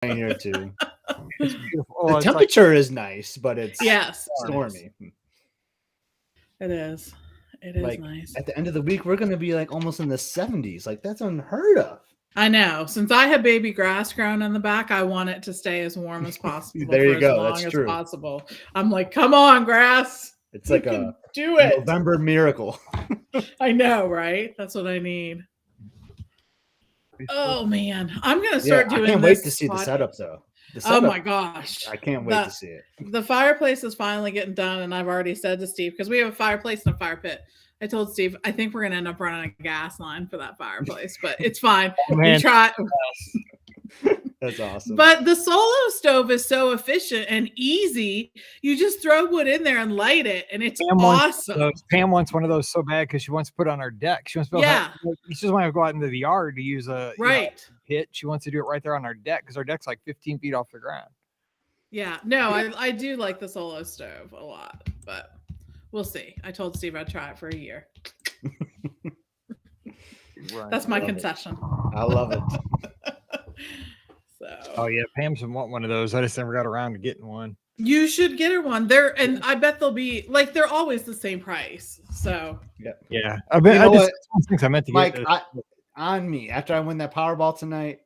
here too. It's beautiful. The temperature is nice, but it's stormy. It is. It is like, nice. At the end of the week, we're going to be like almost in the 70s. Like, that's unheard of. I know. Since I have baby grass growing in the back, I want it to stay as warm as possible. There you go. As long that's as true. possible. I'm like, come on, grass. It's like a do it. November miracle. I know, right? That's what I need. Oh man, I'm gonna start doing. I can't wait to see the setup though. Oh my gosh, I can't wait to see it. The fireplace is finally getting done, and I've already said to Steve, because we have a fireplace and a fire pit. I told Steve, I think we're gonna end up running a gas line for that fireplace, but it's fine. We try. That's awesome. But the solo stove is so efficient and easy. You just throw wood in there and light it, and it's awesome. Pam wants one of those so bad because she wants to put it on her deck. She wants to she doesn't want to go out into the yard to use a pit. She wants to do it right there on our deck because our deck's like 15 feet off the ground. Yeah, no, I do like the solo stove a lot, but we'll see. I told Steve I'd try it for a year. That's my concession. I love it. Oh yeah, Pam's want one of those. I just never got around to getting one. You should get her one. And I bet they'll be like they're always the same price. So yeah. I bet I meant to get on me after I win that Powerball tonight.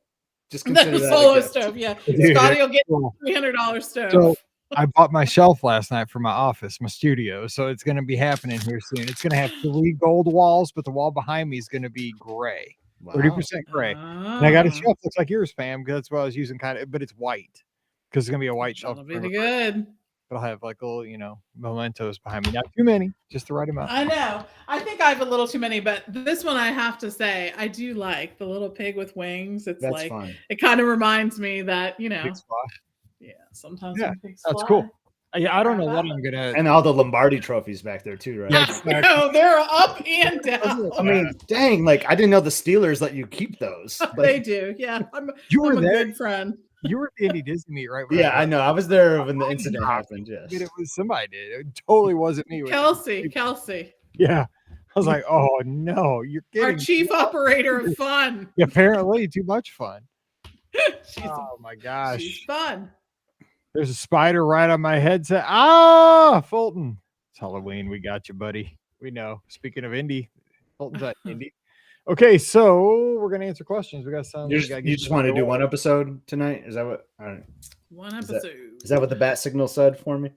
Just consider that solo stove. Yeah, Scotty will get $300 stove. So I bought my shelf last night for my office, my studio. So it's going to be happening here soon. It's going to have 3 gold walls, but the wall behind me is going to be gray. 30% gray. And I got a shelf looks like yours, Pam, because that's what I was using but it's white because it's gonna be a white shelf. That'll be good. But I'll have like little, mementos behind me. Not too many, just the right amount. I know. I think I have a little too many, but this one I have to say I do like the little pig with wings. It's that's fun. It kind of reminds me that sometimes pigs that's fly. Cool. Yeah, I don't know what I'm gonna. And all the Lombardi trophies back there too, right? Yeah, no, they're up and down. I mean, dang! Like I didn't know the Steelers let you keep those. Like, they do. Yeah, I'm a good friend. You were at the Indie Disney meet, right? Yeah, I know. I was there when the incident happened. Yes, it was somebody did. It totally wasn't me. Kelsey. Yeah, I was like, oh no, you're kidding. Our chief operator of fun. Yeah, apparently, too much fun. Oh my gosh, she's fun. There's a spider right on my headset. Ah, Fulton. It's Halloween. We got you, buddy. We know. Speaking of Indy, Fulton's at Indy. Okay, so we're gonna answer questions. We got some. You just want to do one episode tonight? Is that what? I don't know. One episode. Is that what the bat signal said for me?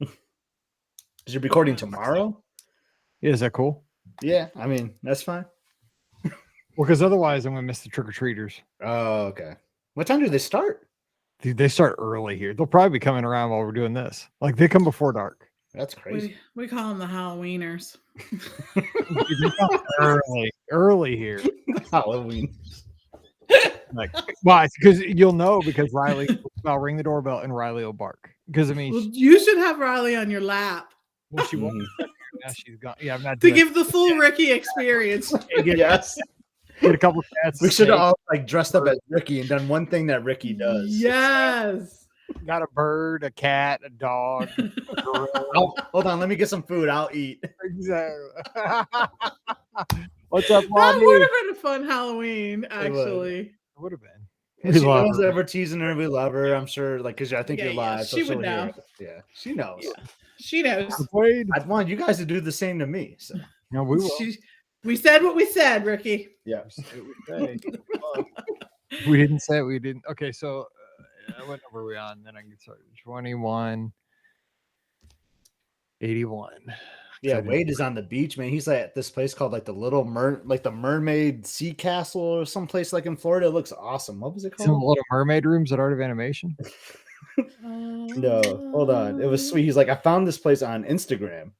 Is you're recording tomorrow? Yeah, is that cool? Yeah, I mean that's fine. Well, because otherwise I'm gonna miss the trick or treaters. Oh, okay. What time do they start? Dude, they start early here. They'll probably be coming around while we're doing this. Like they come before dark. That's crazy. We call them the Halloweeners. early here. Halloween. Like, why? Because you'll know because I'll ring the doorbell and Riley will bark. Because I mean, you should have Riley on your lap. Well, she won't. Now she's gone. Yeah, I'm not to give the full Ricky experience. Yes. Get a couple cats. We should have all dressed up as Ricky and done one thing that Ricky does. Yes. Got a bird, a cat, a dog. Hold on, let me get some food. I'll eat. Exactly. What's up, Mommy? That would have been a fun Halloween, actually. It would have been. She knows that we're teasing her. We love her. I'm sure, because I think you're live. She would know. Yeah, she knows. Yeah. She knows. I'd want you guys to do the same to me. So. No, we will. We said what we said, Ricky. Yeah. We didn't say it. We didn't. Okay, so what number are we on? Then I can get started. 2181. Yeah, Wade is on the beach, man. He's at this place called like the the Mermaid Sea Castle or someplace like in Florida. It looks awesome. What was it called? Some Little Mermaid rooms at Art of Animation. No, hold on. It was sweet. He's like, I found this place on Instagram.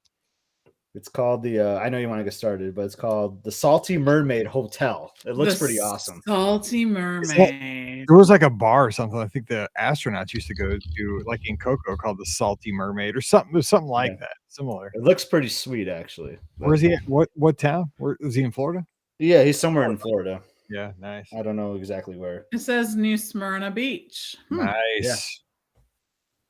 It's called I know you want to get started, but it's called the Salty Mermaid Hotel. It looks pretty awesome. Salty Mermaid. There was like a bar or something. I think the astronauts used to go to, like in Coco, called the Salty Mermaid or something. There's something like that. Similar. It looks pretty sweet, actually. Where's he at? What town? Where is he in Florida? Yeah, he's somewhere in Florida. Yeah, nice. I don't know exactly where. It says New Smyrna Beach. Nice. Yeah.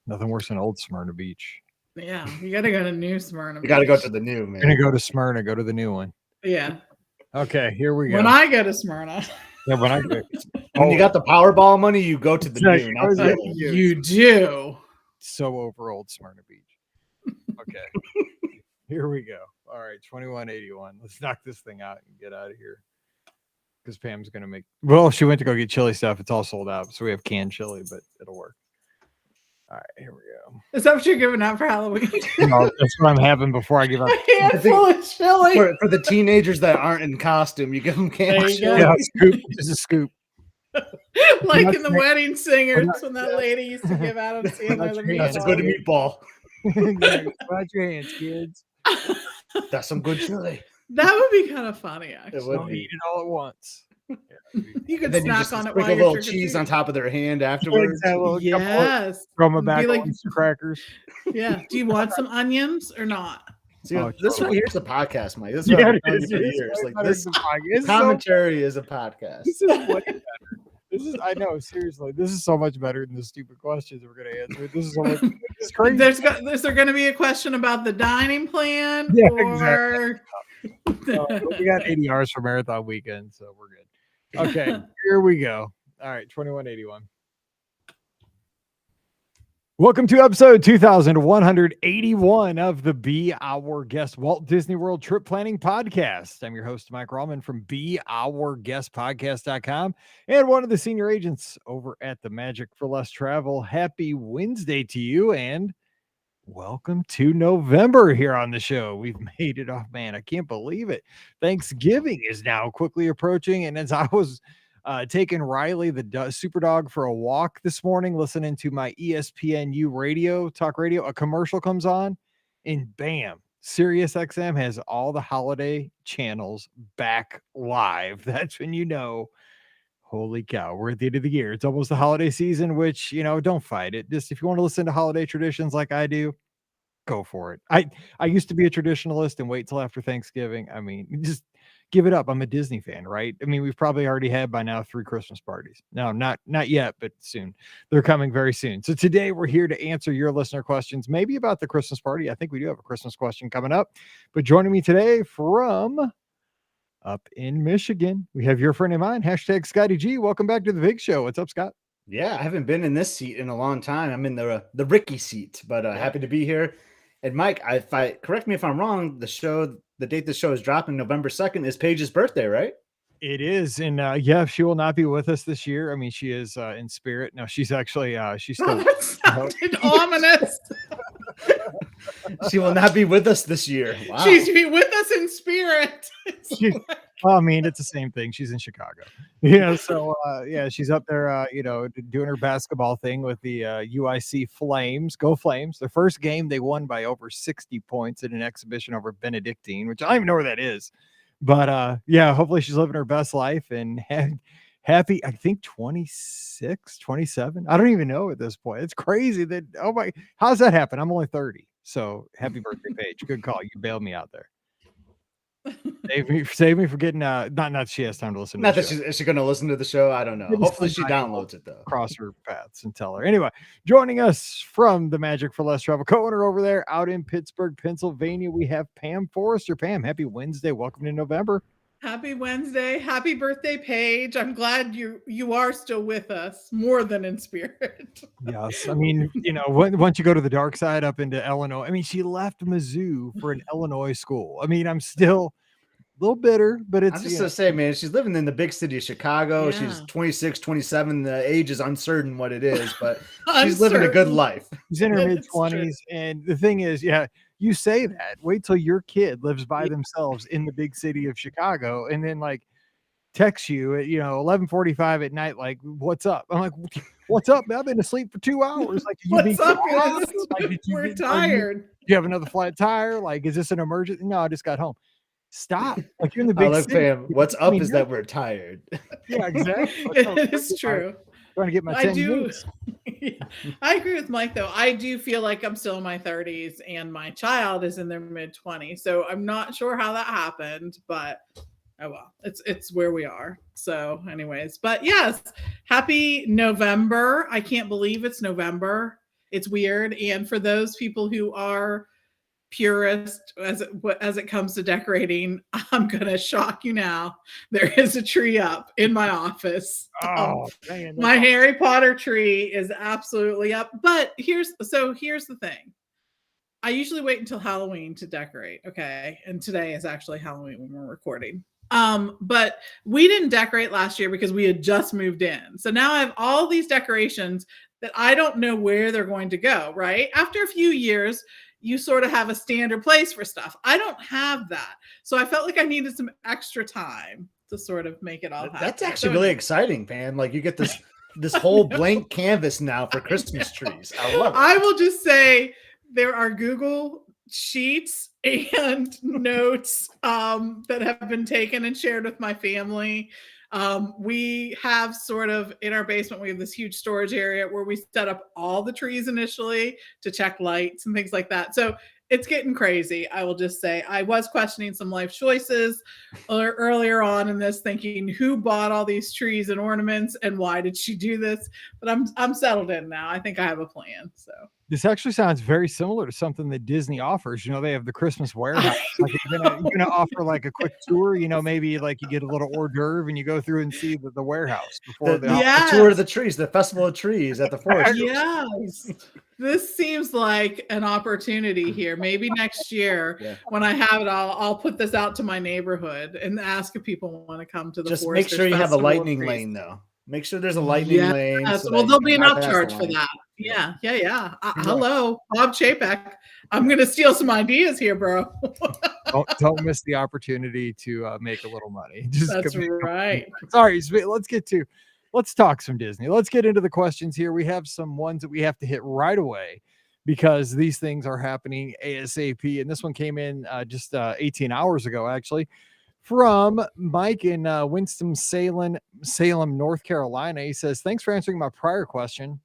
Nothing worse than old Smyrna Beach. Yeah, you got to go to New Smyrna. You got to go to the new, man. You're gonna go to Smyrna. Go to the new one. Yeah. Okay, here we go. When I go to Smyrna. Yeah, when you got the Powerball money, you go to the dune. You do. So over old Smyrna Beach. Okay. Here we go. All right, 2181. Let's knock this thing out and get out of here. Because Pam's gonna she went to go get chili stuff. It's all sold out, so we have canned chili, but it'll work. All right, here we go. Is that what you're giving out for Halloween? No, that's what I'm having before I give up. A handful of chili. For the teenagers that aren't in costume, you give them canned chili. Yeah, scoop. Just a scoop. Like in the Wedding Singers when that lady used to give out on Sandler the meatball. That's a good meatball. Watch your hands, kids. That's some good chili. That would be kind of funny, actually. Don't eat it all at once. You could then snack on it while you're a little cheese on top of their hand afterwards. Yes. Throw them back on some crackers. Yeah. Do you want some onions or not? See, this right here's the podcast, Mike. This is what I've done for years. Like this commentary is a podcast. This is way better. I know, seriously. This is so much better than the stupid questions we're gonna answer. This is so much it's crazy. Is there gonna be a question about the dining plan? Yeah, or... exactly. We got 80 hours for marathon weekend, so we're good. Okay, here we go. All right, 2181. Welcome to episode 2181 of the Be Our Guest Walt Disney World Trip Planning Podcast. I'm your host, Mike Rallman from BeOurGuestPodcast.com and one of the senior agents over at the Magic for Less Travel. Happy Wednesday to you and welcome to November here on the show. We've made it off, man. I can't believe it. Thanksgiving is now quickly approaching. And as I was taking Riley, the super dog, for a walk this morning, listening to my ESPNU talk radio, a commercial comes on and bam, Sirius XM has all the holiday channels back live. That's when you know, holy cow, we're at the end of the year. It's almost the holiday season, which, don't fight it. Just if you want to listen to holiday traditions like I do, go for it. I used to be a traditionalist and wait till after Thanksgiving. I mean, just give it up. I'm a Disney fan, right? I mean, we've probably already had by now 3 Christmas parties. No, not yet, but soon. They're coming very soon. So today we're here to answer your listener questions, maybe about the Christmas party. I think we do have a Christmas question coming up. But joining me today from up in Michigan, we have your friend of mine, hashtag Scotty G. Welcome back to the Big Show. What's up, Scott? Yeah, I haven't been in this seat in a long time. I'm in the Ricky seat, but happy to be here. And Mike, correct me if I'm wrong, the date the show is dropping, November 2nd, is Paige's birthday, right? It is. And she will not be with us this year. I mean, she is in spirit. No, she's actually she's still that sounded ominous. She will not be with us this year. Wow. She's with us in spirit. I mean, it's the same thing. She's in Chicago. Yeah, so she's up there doing her basketball thing with the UIC Flames. Go Flames. Their first game they won by over 60 points in an exhibition over Benedictine, which I don't even know where that is. But hopefully she's living her best life and happy, I think 26, 27. I don't even know at this point. It's crazy that, oh my, how's that happen? I'm only 30. So happy birthday, Paige. Good call. You bailed me out there. Save me for getting not that she has time to listen to the show. Is she going to listen to the show? I don't know. Hopefully she downloads it though. Cross her paths and tell her. Anyway, joining us from the Magic for Less Travel co-owner over there out in Pittsburgh, Pennsylvania, we have Pam Forrester. Pam, happy Wednesday. Welcome to November. Happy Wednesday. Happy birthday, Paige. I'm glad you are still with us, more than in spirit. Yes. I mean, once you go to the dark side up into Illinois, I mean, she left Mizzou for an Illinois school. I mean, I'm still a little bitter, but it's... I'm just going to say, man, she's living in the big city of Chicago. Yeah. She's 26, 27. The age is uncertain what it is, but she's living a good life. She's in her mid-20s. And the thing is, you say that. Wait till your kid lives by themselves in the big city of Chicago and then text you at 11:45 at night, like, what's up? I'm like, what's up? I've been asleep for 2 hours. Like, what's up, guys? We're tired. Do you have another flat tire? Like, is this an emergency? No, I just got home. Stop. Like, you're in the big city. Fam, what's up is that we're tired. Yeah, exactly. It's true. Trying to get my 10 minutes. I agree with Mike though. I do feel like I'm still in my 30s and my child is in their mid-20s. So I'm not sure how that happened, but oh well, it's where we are. So anyways, but yes, happy November. I can't believe it's November. It's weird. And for those people who are purist as it comes to decorating, I'm gonna shock you now. There is a tree up in my office. Oh, man, My Harry Potter tree is absolutely up. But here's the thing. I usually wait until Halloween to decorate. Okay. And today is actually Halloween when we're recording. But we didn't decorate last year because we had just moved in. So now I have all these decorations that I don't know where they're going to go, right? After a few years, you sort of have a standard place for stuff. I don't have that. So I felt like I needed some extra time to sort of make it all happen. That's actually really exciting, man. Like you get this whole blank canvas now for Christmas trees. I love it. I will just say there are Google sheets and notes that have been taken and shared with my family. We have sort of in our basement, we have this huge storage area where we set up all the trees initially to check lights and things like that. So it's getting crazy. I will just say I was questioning some life choices earlier on in this, thinking who bought all these trees and ornaments and why did she do this? But I'm settled in now. I think I have a plan. So this actually sounds very similar to something that Disney offers. You know, they have the Christmas warehouse. Like you're gonna offer like a quick tour. You know, maybe like you get a little hors d'oeuvre and you go through and see the warehouse before the tour of the trees, the festival of trees at the forest. Yes. This seems like an opportunity here. Maybe next year when I have it, I'll put this out to my neighborhood and ask if people want to come to the just forest. Make sure you have a lightning lane though. Make sure there's a lightning lane. So well, there'll be an upcharge for that. Yeah. Hello, Bob Chapek. I'm going to steal some ideas here, bro. don't miss the opportunity to make a little money. That's right. Sorry, let's talk some Disney. Let's get into the questions here. We have some ones that we have to hit right away because these things are happening ASAP. And this one came in just 18 hours ago, actually, from Mike in Winston-Salem, North Carolina. He says, thanks for answering my prior question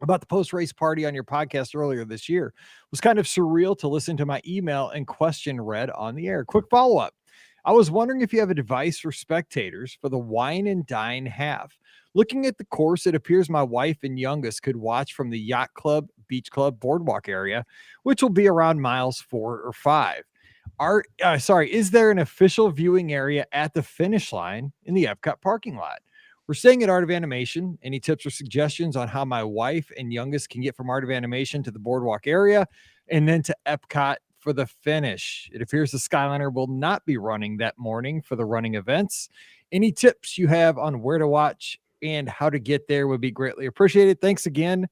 about the post-race party on your podcast earlier this year. It was kind of surreal to listen to my email and question read on the air. Quick follow-up. I was wondering if you have a device for spectators for the wine and dine half. Looking at the course, it appears my wife and youngest could watch from the yacht club, beach club, boardwalk area, which will be around miles 4 or 5. Is there an official viewing area at the finish line in the Epcot parking lot? We're staying at Art of Animation. Any tips or suggestions on how my wife and youngest can get from Art of Animation to the boardwalk area and then to Epcot for the finish? It appears the Skyliner will not be running that morning for the running events. Any tips you have on where to watch and how to get there would be greatly appreciated. Thanks again,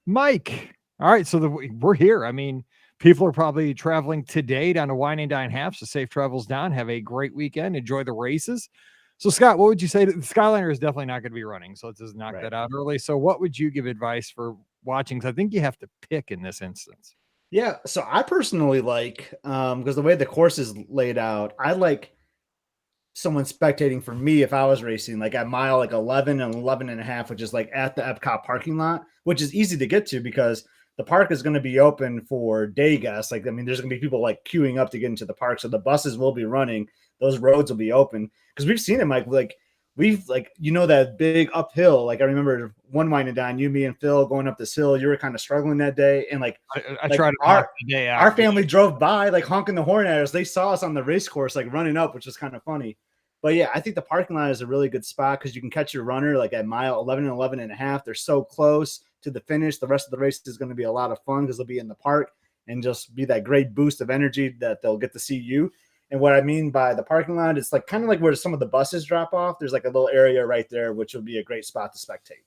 Mike. All right, so we're here. I mean, people are probably traveling today down to Wine and Dine Half, so safe travels down. Have a great weekend. Enjoy the races. So, Scott, what would you say? The Skyliner is definitely not going to be running, so let's just knock that out early. So what would you give advice for watching? Because I think you have to pick in this instance. Yeah, so I personally like, because the way the course is laid out, I like someone spectating for me if I was racing, like at mile 11 and 11 and a half, which is like at the Epcot parking lot, which is easy to get to because the park is going to be open for day guests. Like, I mean, there's going to be people like queuing up to get into the park. So the buses will be running. Those roads will be open because we've seen it, Mike. We've that big uphill. Like I remember one wine and dine, you, me, and Phil going up this hill. You were kind of struggling that day, and I tried to park the day out. Our family drove by, like honking the horn at us. They saw us on the race course, like running up, which was kind of funny. But yeah, I think the parking lot is a really good spot because you can catch your runner like at mile 11 and 11 and a half. They're so close to the finish. The rest of the race is going to be a lot of fun because they'll be in the park and just be that great boost of energy that they'll get to see you. And what I mean by the parking lot, it's like kind of like where some of the buses drop off. There's like a little area right there, which would be a great spot to spectate.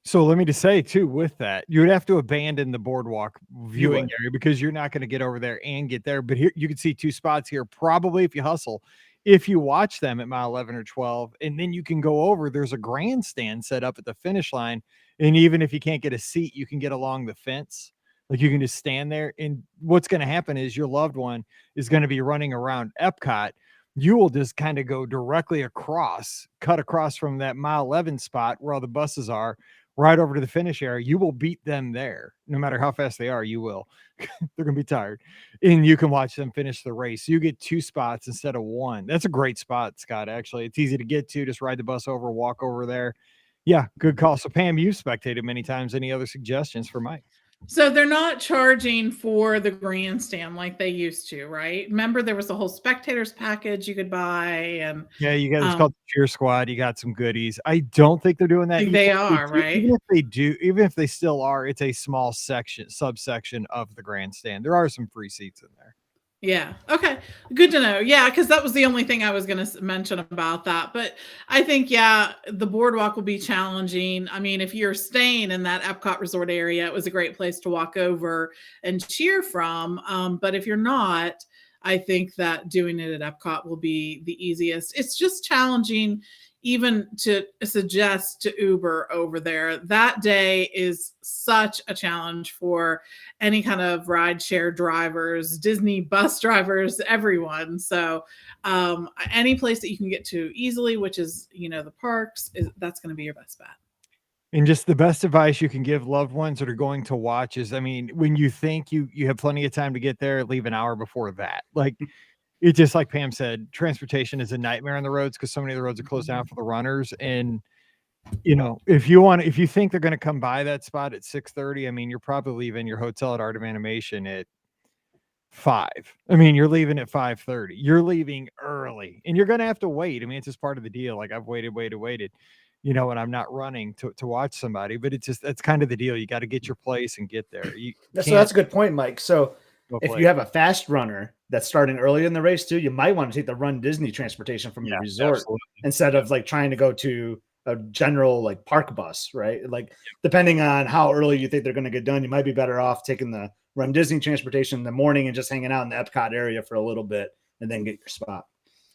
So let me just say too, with that, you would have to abandon the boardwalk viewing area because you're not going to get over there and get there. But here you can see two spots here, probably if you hustle. If you watch them at mile 11 or 12, and then you can go over, there's a grandstand set up at the finish line. And even if you can't get a seat, you can get along the fence. Like you can just stand there. And what's going to happen is your loved one is going to be running around Epcot. You will just kind of go directly across, cut across from that mile 11 spot where all the buses are, right over to the finish area. You will beat them there. No matter how fast they are, you will. They're going to be tired. And you can watch them finish the race. You get two spots instead of one. That's a great spot, Scott, actually. It's easy to get to. Just ride the bus over, walk over there. Yeah, good call. So, Pam, you've spectated many times. Any other suggestions for Mike? So they're not charging for the grandstand like they used to, right? Remember, there was a whole spectators package you could buy, and Yeah, you got it's called the Cheer Squad. You got some goodies. I don't think they're doing that anymore. they are, right? Even if they do, even if they still are, it's a small subsection of the grandstand. There are some free seats in there. Yeah. Okay. Good to know. Yeah, because that was the only thing I was going to mention about that. But I think, yeah, the boardwalk will be challenging. I mean, if you're staying in that Epcot resort area, it was a great place to walk over and cheer from. But if you're not, I think that doing it at Epcot will be the easiest. It's just challenging even to suggest to Uber over there. That day is such a challenge for any kind of rideshare drivers, Disney bus drivers, everyone. So any place that you can get to easily, which is, the parks, that's going to be your best bet. And just the best advice you can give loved ones that are going to watch is, I mean, when you think you have plenty of time to get there, leave an hour before that. Like, it's just like Pam said, transportation is a nightmare on the roads because so many of the roads are closed down for the runners. And, if you think they're going to come by that spot at 6:30, I mean, you're probably leaving your hotel at Art of Animation at 5. I mean, you're leaving at 5:30. You're leaving early and you're going to have to wait. I mean, it's just part of the deal. Like, I've waited, when I'm not running to watch somebody, but that's kind of the deal. You got to get your place and get there. So that's a good point, Mike. So if you have a fast runner that's starting early in the race too, you might want to take the Run Disney transportation from your resort instead of like trying to go to a general like park bus, right? Like depending on how early you think they're going to get done, you might be better off taking the Run Disney transportation in the morning and just hanging out in the Epcot area for a little bit and then get your spot.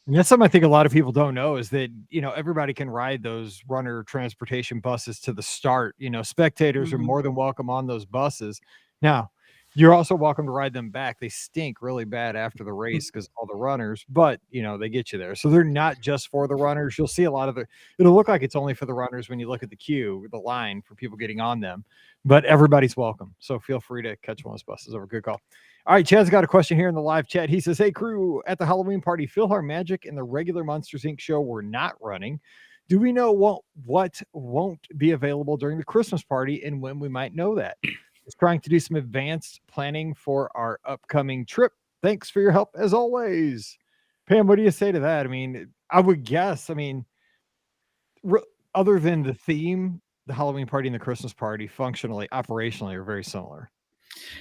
And that's something I think a lot of people don't know is that, everybody can ride those runner transportation buses to the start. Spectators are more than welcome on those buses. Now, you're also welcome to ride them back. They stink really bad after the race because all the runners, but they get you there. So they're not just for the runners. You'll see a lot of it'll look like it's only for the runners when you look at the queue, the line for people getting on them, but everybody's welcome. So feel free to catch one of those buses over. Good call. All right, Chad's got a question here in the live chat. He says, hey, crew, at the Halloween party, PhilharMagic and the regular Monsters, Inc. show were not running. Do we know what won't be available during the Christmas party and when we might know that? Just trying to do some advanced planning for our upcoming trip. Thanks for your help, as always. Pam, what do you say to that? I mean, I would guess, other than the theme, the Halloween party and the Christmas party functionally, operationally are very similar.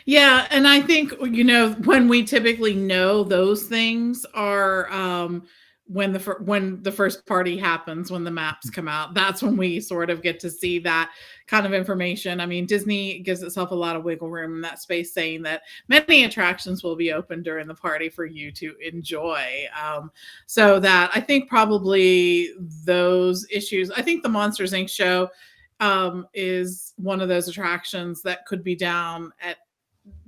Yeah, and I think when we typically know those things are when the first party happens, when the maps come out, that's when we sort of get to see that kind of information. I mean, Disney gives itself a lot of wiggle room in that space, saying that many attractions will be open during the party for you to enjoy. So that I think probably those issues. I think the Monsters Inc. show is one of those attractions that could be down at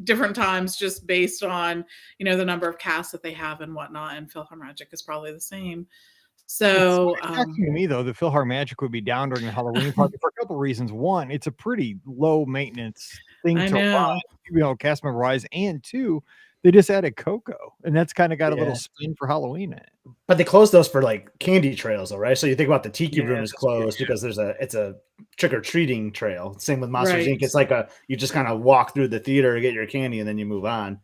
different times just based on the number of casts that they have and whatnot, and PhilharMagic is probably the same. So to me though, the PhilharMagic would be down during the Halloween party for a couple of reasons. One, it's a pretty low maintenance thing to run, cast member wise, and two, they just added Coco, and that's kind of got a little spin for Halloween in it. But they closed those for like candy trails, though, right? So you think about the Tiki Room is closed because it's a trick or treating trail. Same with Monsters Inc. It's like you just kind of walk through the theater, get your candy, and then you move on.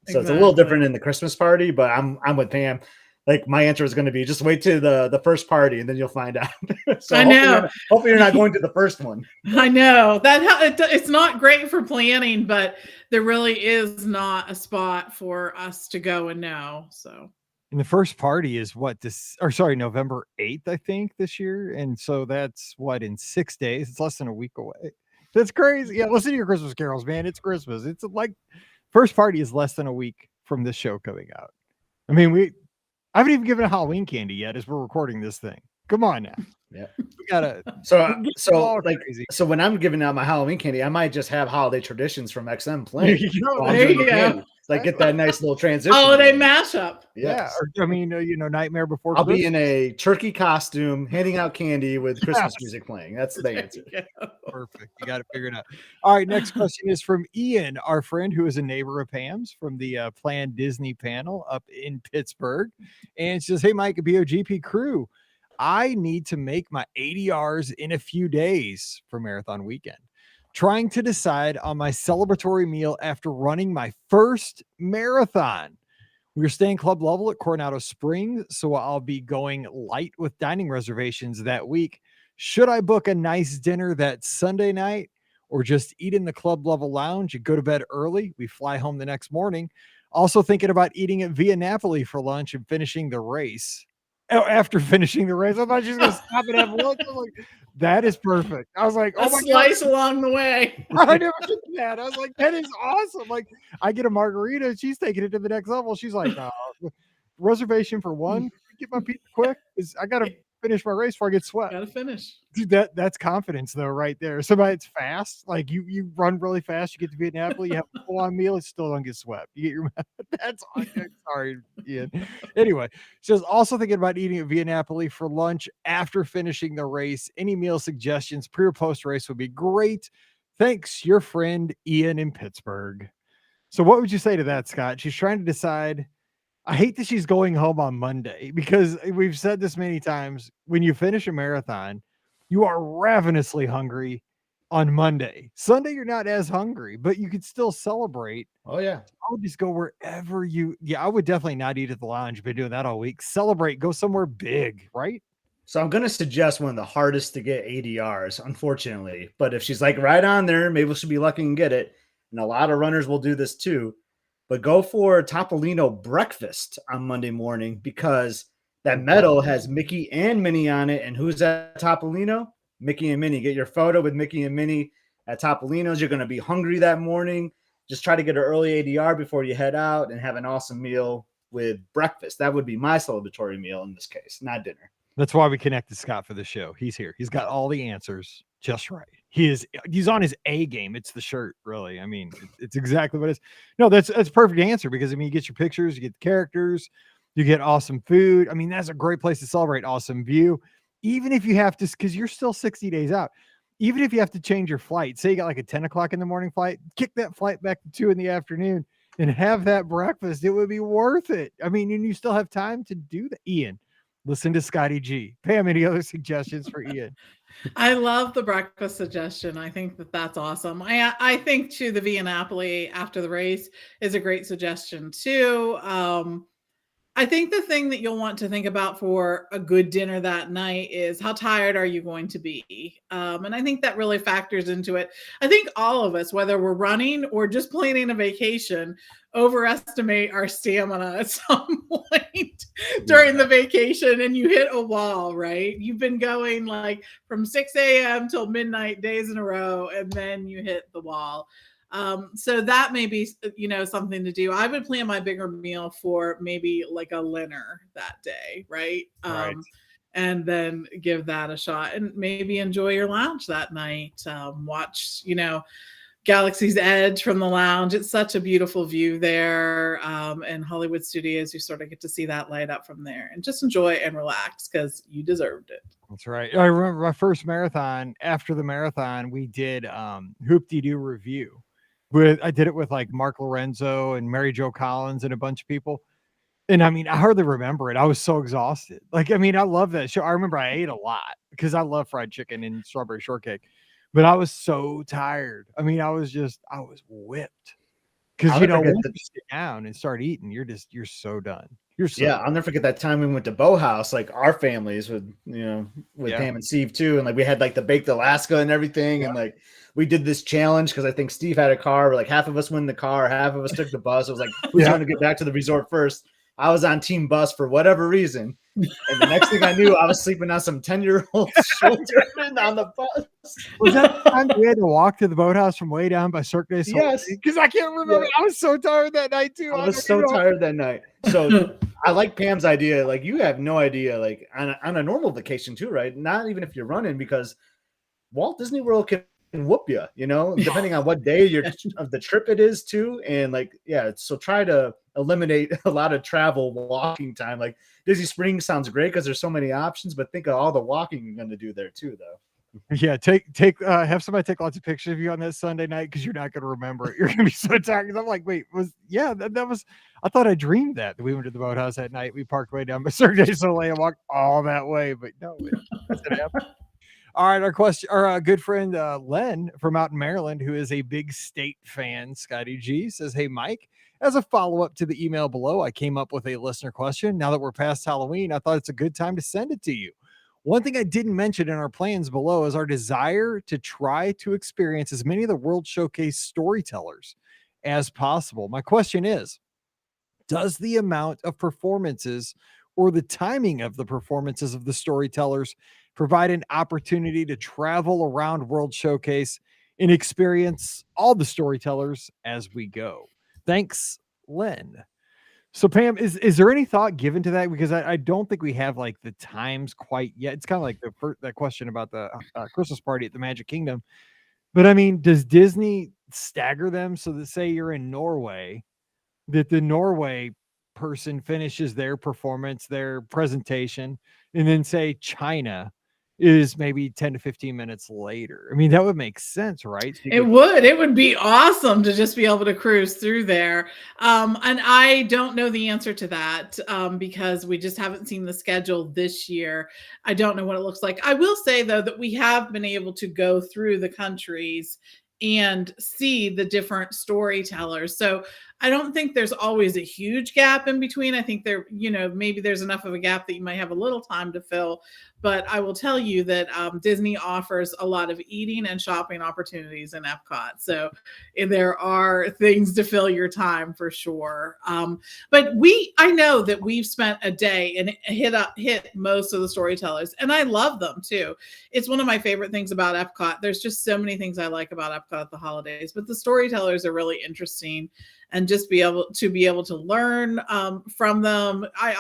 So it's a little different in the Christmas party. But I'm with Pam. Like my answer is going to be just wait to the first party and then you'll find out. So I know. Hopefully you're not going to the first one. I know that it's not great for planning, but there really is not a spot for us to go and know. So. And the first party is November 8th, I think, this year. And so that's in 6 days. It's less than a week away. That's crazy. Yeah, listen to your Christmas carols, man. It's Christmas. It's like first party is less than a week from this show coming out. I mean, I haven't even given a Halloween candy yet as we're recording this thing. Come on now. Yeah. We gotta so when I'm giving out my Halloween candy, I might just have holiday traditions from XM playing. There you go. Like get that nice little transition. Holiday mashup. Yes. Yeah. Or, Nightmare Before I'll Christmas. be in a turkey costume handing out candy with Christmas music playing. That's the answer. Perfect. You got it figured out. All right. Next question is from Ian, our friend who is a neighbor of Pam's from the Planned Disney panel up in Pittsburgh. And she says, hey, Mike, a BOGP crew. I need to make my ADRs in a few days for Marathon Weekend. trying to decide on my celebratory meal after running my first marathon. We're staying club level at Coronado Springs, so I'll be going light with dining reservations that week. Should I book a nice dinner that Sunday night or just eat in the club level lounge and go to bed early? We fly home the next morning. Also thinking about eating at Via Napoli for lunch and finishing the race. After finishing the race, I thought she was going to stop and have lunch. I was like, that is perfect. I was like, oh my slice God. Along the way. I never did that. I was like, that is awesome. Like, I get a margarita. She's taking it to the next level. She's like, reservation for one. Get my pizza quick. I got to finish my race before I get sweat. Got to finish. Dude, that's confidence though, right there. Somebody it's fast. Like you run really fast. You get to Via Napoli. You have a full-on meal. It still don't get swept. You get your. That's sorry, Ian. Anyway, she was also thinking about eating at Via Napoli for lunch after finishing the race. Any meal suggestions pre or post race would be great. Thanks, your friend Ian in Pittsburgh. So, what would you say to that, Scott? She's trying to decide. I hate that she's going home on Monday because we've said this many times. When you finish a marathon, you are ravenously hungry on Monday. Sunday, you're not as hungry, but you could still celebrate. Oh, yeah. I would just go wherever I would definitely not eat at the lounge. Been doing that all week. Celebrate, go somewhere big, right? So I'm going to suggest one of the hardest to get ADRs, unfortunately. But if she's like right on there, maybe she'll be lucky and get it. And a lot of runners will do this too. But go for Topolino breakfast on Monday morning because that medal has Mickey and Minnie on it. And who's at Topolino? Mickey and Minnie. Get your photo with Mickey and Minnie at Topolino's. You're going to be hungry that morning. Just try to get an early ADR before you head out and have an awesome meal with breakfast. That would be my celebratory meal in this case, not dinner. That's why we connected Scott for the show. He's here. He's got all the answers just right. He's on his A game. It's the shirt, really. I mean, it's exactly what it is. No, that's a perfect answer because, I mean, you get your pictures, you get the characters, you get awesome food. I mean, that's a great place to celebrate. Awesome view. Even if you have to, because you're still 60 days out, even if you have to change your flight, say you got like a 10 o'clock in the morning flight, kick that flight back to 2 in the afternoon and have that breakfast. It would be worth it. I mean, and you still have time to do that. Ian, listen to Scotty G. Pam, any other suggestions for Ian? I love the breakfast suggestion. I think that's awesome. I think too, the Via Napoli after the race is a great suggestion too. I think the thing that you'll want to think about for a good dinner that night is how tired are you going to be? And I think that really factors into it. I think all of us, whether we're running or just planning a vacation, overestimate our stamina at some point during the vacation and you hit a wall, right? You've been going like from 6 a.m. till midnight days in a row, and then you hit the wall. So that may be, something to do. I would plan my bigger meal for maybe like a dinner that day, right? Right. And then give that a shot and maybe enjoy your lounge that night. Watch, Galaxy's Edge from the lounge. It's such a beautiful view there. And Hollywood Studios, you sort of get to see that light up from there and just enjoy and relax because you deserved it. That's right. I remember my first marathon. After the marathon, we did Hoop-de-Doo review. I did it with like Mark Lorenzo and Mary Jo Collins and a bunch of people. And I mean, I hardly remember it. I was so exhausted. Like, I mean, I love that show. I remember I ate a lot because I love fried chicken and strawberry shortcake, but I was so tired. I mean, I was whipped because, once you sit down and start eating, you're so done. I'll never forget that time we went to Bow House, like our families with Pam and Steve too. And like, we had like the baked Alaska and everything. Yeah. And like, we did this challenge because I think Steve had a car where like half of us went in the car, half of us took the bus. It was like, who's going to get back to the resort first? I was on team bus for whatever reason. And the next thing I knew, I was sleeping on some 10-year-old shoulder on the bus. Was that the time we had to walk to the boathouse from way down by Cirque du Soleil? Yes. Because I can't remember. Yeah. I was so tired that night too. I was so tired that night. So I like Pam's idea. Like, you have no idea, like on a normal vacation too, right? Not even if you're running, because Walt Disney World can whoop you, depending on what day of the trip it is too. And like, so try to eliminate a lot of travel walking time. Like Disney Springs sounds great because there's so many options, but think of all the walking you're going to do there too, though. Yeah, have somebody take lots of pictures of you on that Sunday night because you're not going to remember it. You're going to be so tired. Because I'm like, wait, that was. I thought I dreamed that we went to the boathouse that night. We parked way down by Cirque du Soleil and walked all that way, but no, it doesn't happen. All right, our good friend Len from out in Maryland, who is a big state fan, Scotty G, says, "Hey, Mike, as a follow-up to the email below, I came up with a listener question. Now that we're past Halloween, I thought it's a good time to send it to you. One thing I didn't mention in our plans below is our desire to try to experience as many of the World Showcase storytellers as possible. My question is, does the amount of performances or the timing of the performances of the storytellers provide an opportunity to travel around World Showcase and experience all the storytellers as we go? Thanks, Len." So Pam, is there any thought given to that? Because I don't think we have like the times quite yet. It's kind of like that question about the Christmas party at the Magic Kingdom. But I mean, does Disney stagger them so that, say you're in Norway, that the Norway person finishes their performance, their presentation, and then say China is maybe 10 to 15 minutes later? I mean, that would make sense, right? So it would be awesome to just be able to cruise through there. And I don't know the answer to that because we just haven't seen the schedule this year. I don't know what it looks like. I will say, though, that we have been able to go through the countries and see the different storytellers. So I don't think there's always a huge gap in between. I think maybe there's enough of a gap that you might have a little time to fill. But I will tell you that Disney offers a lot of eating and shopping opportunities in Epcot. So there are things to fill your time for sure. But I know that we've spent a day and hit most of the storytellers, and I love them too. It's one of my favorite things about Epcot. There's just so many things I like about Epcot at the holidays, but the storytellers are really interesting. And just be able to learn from them. I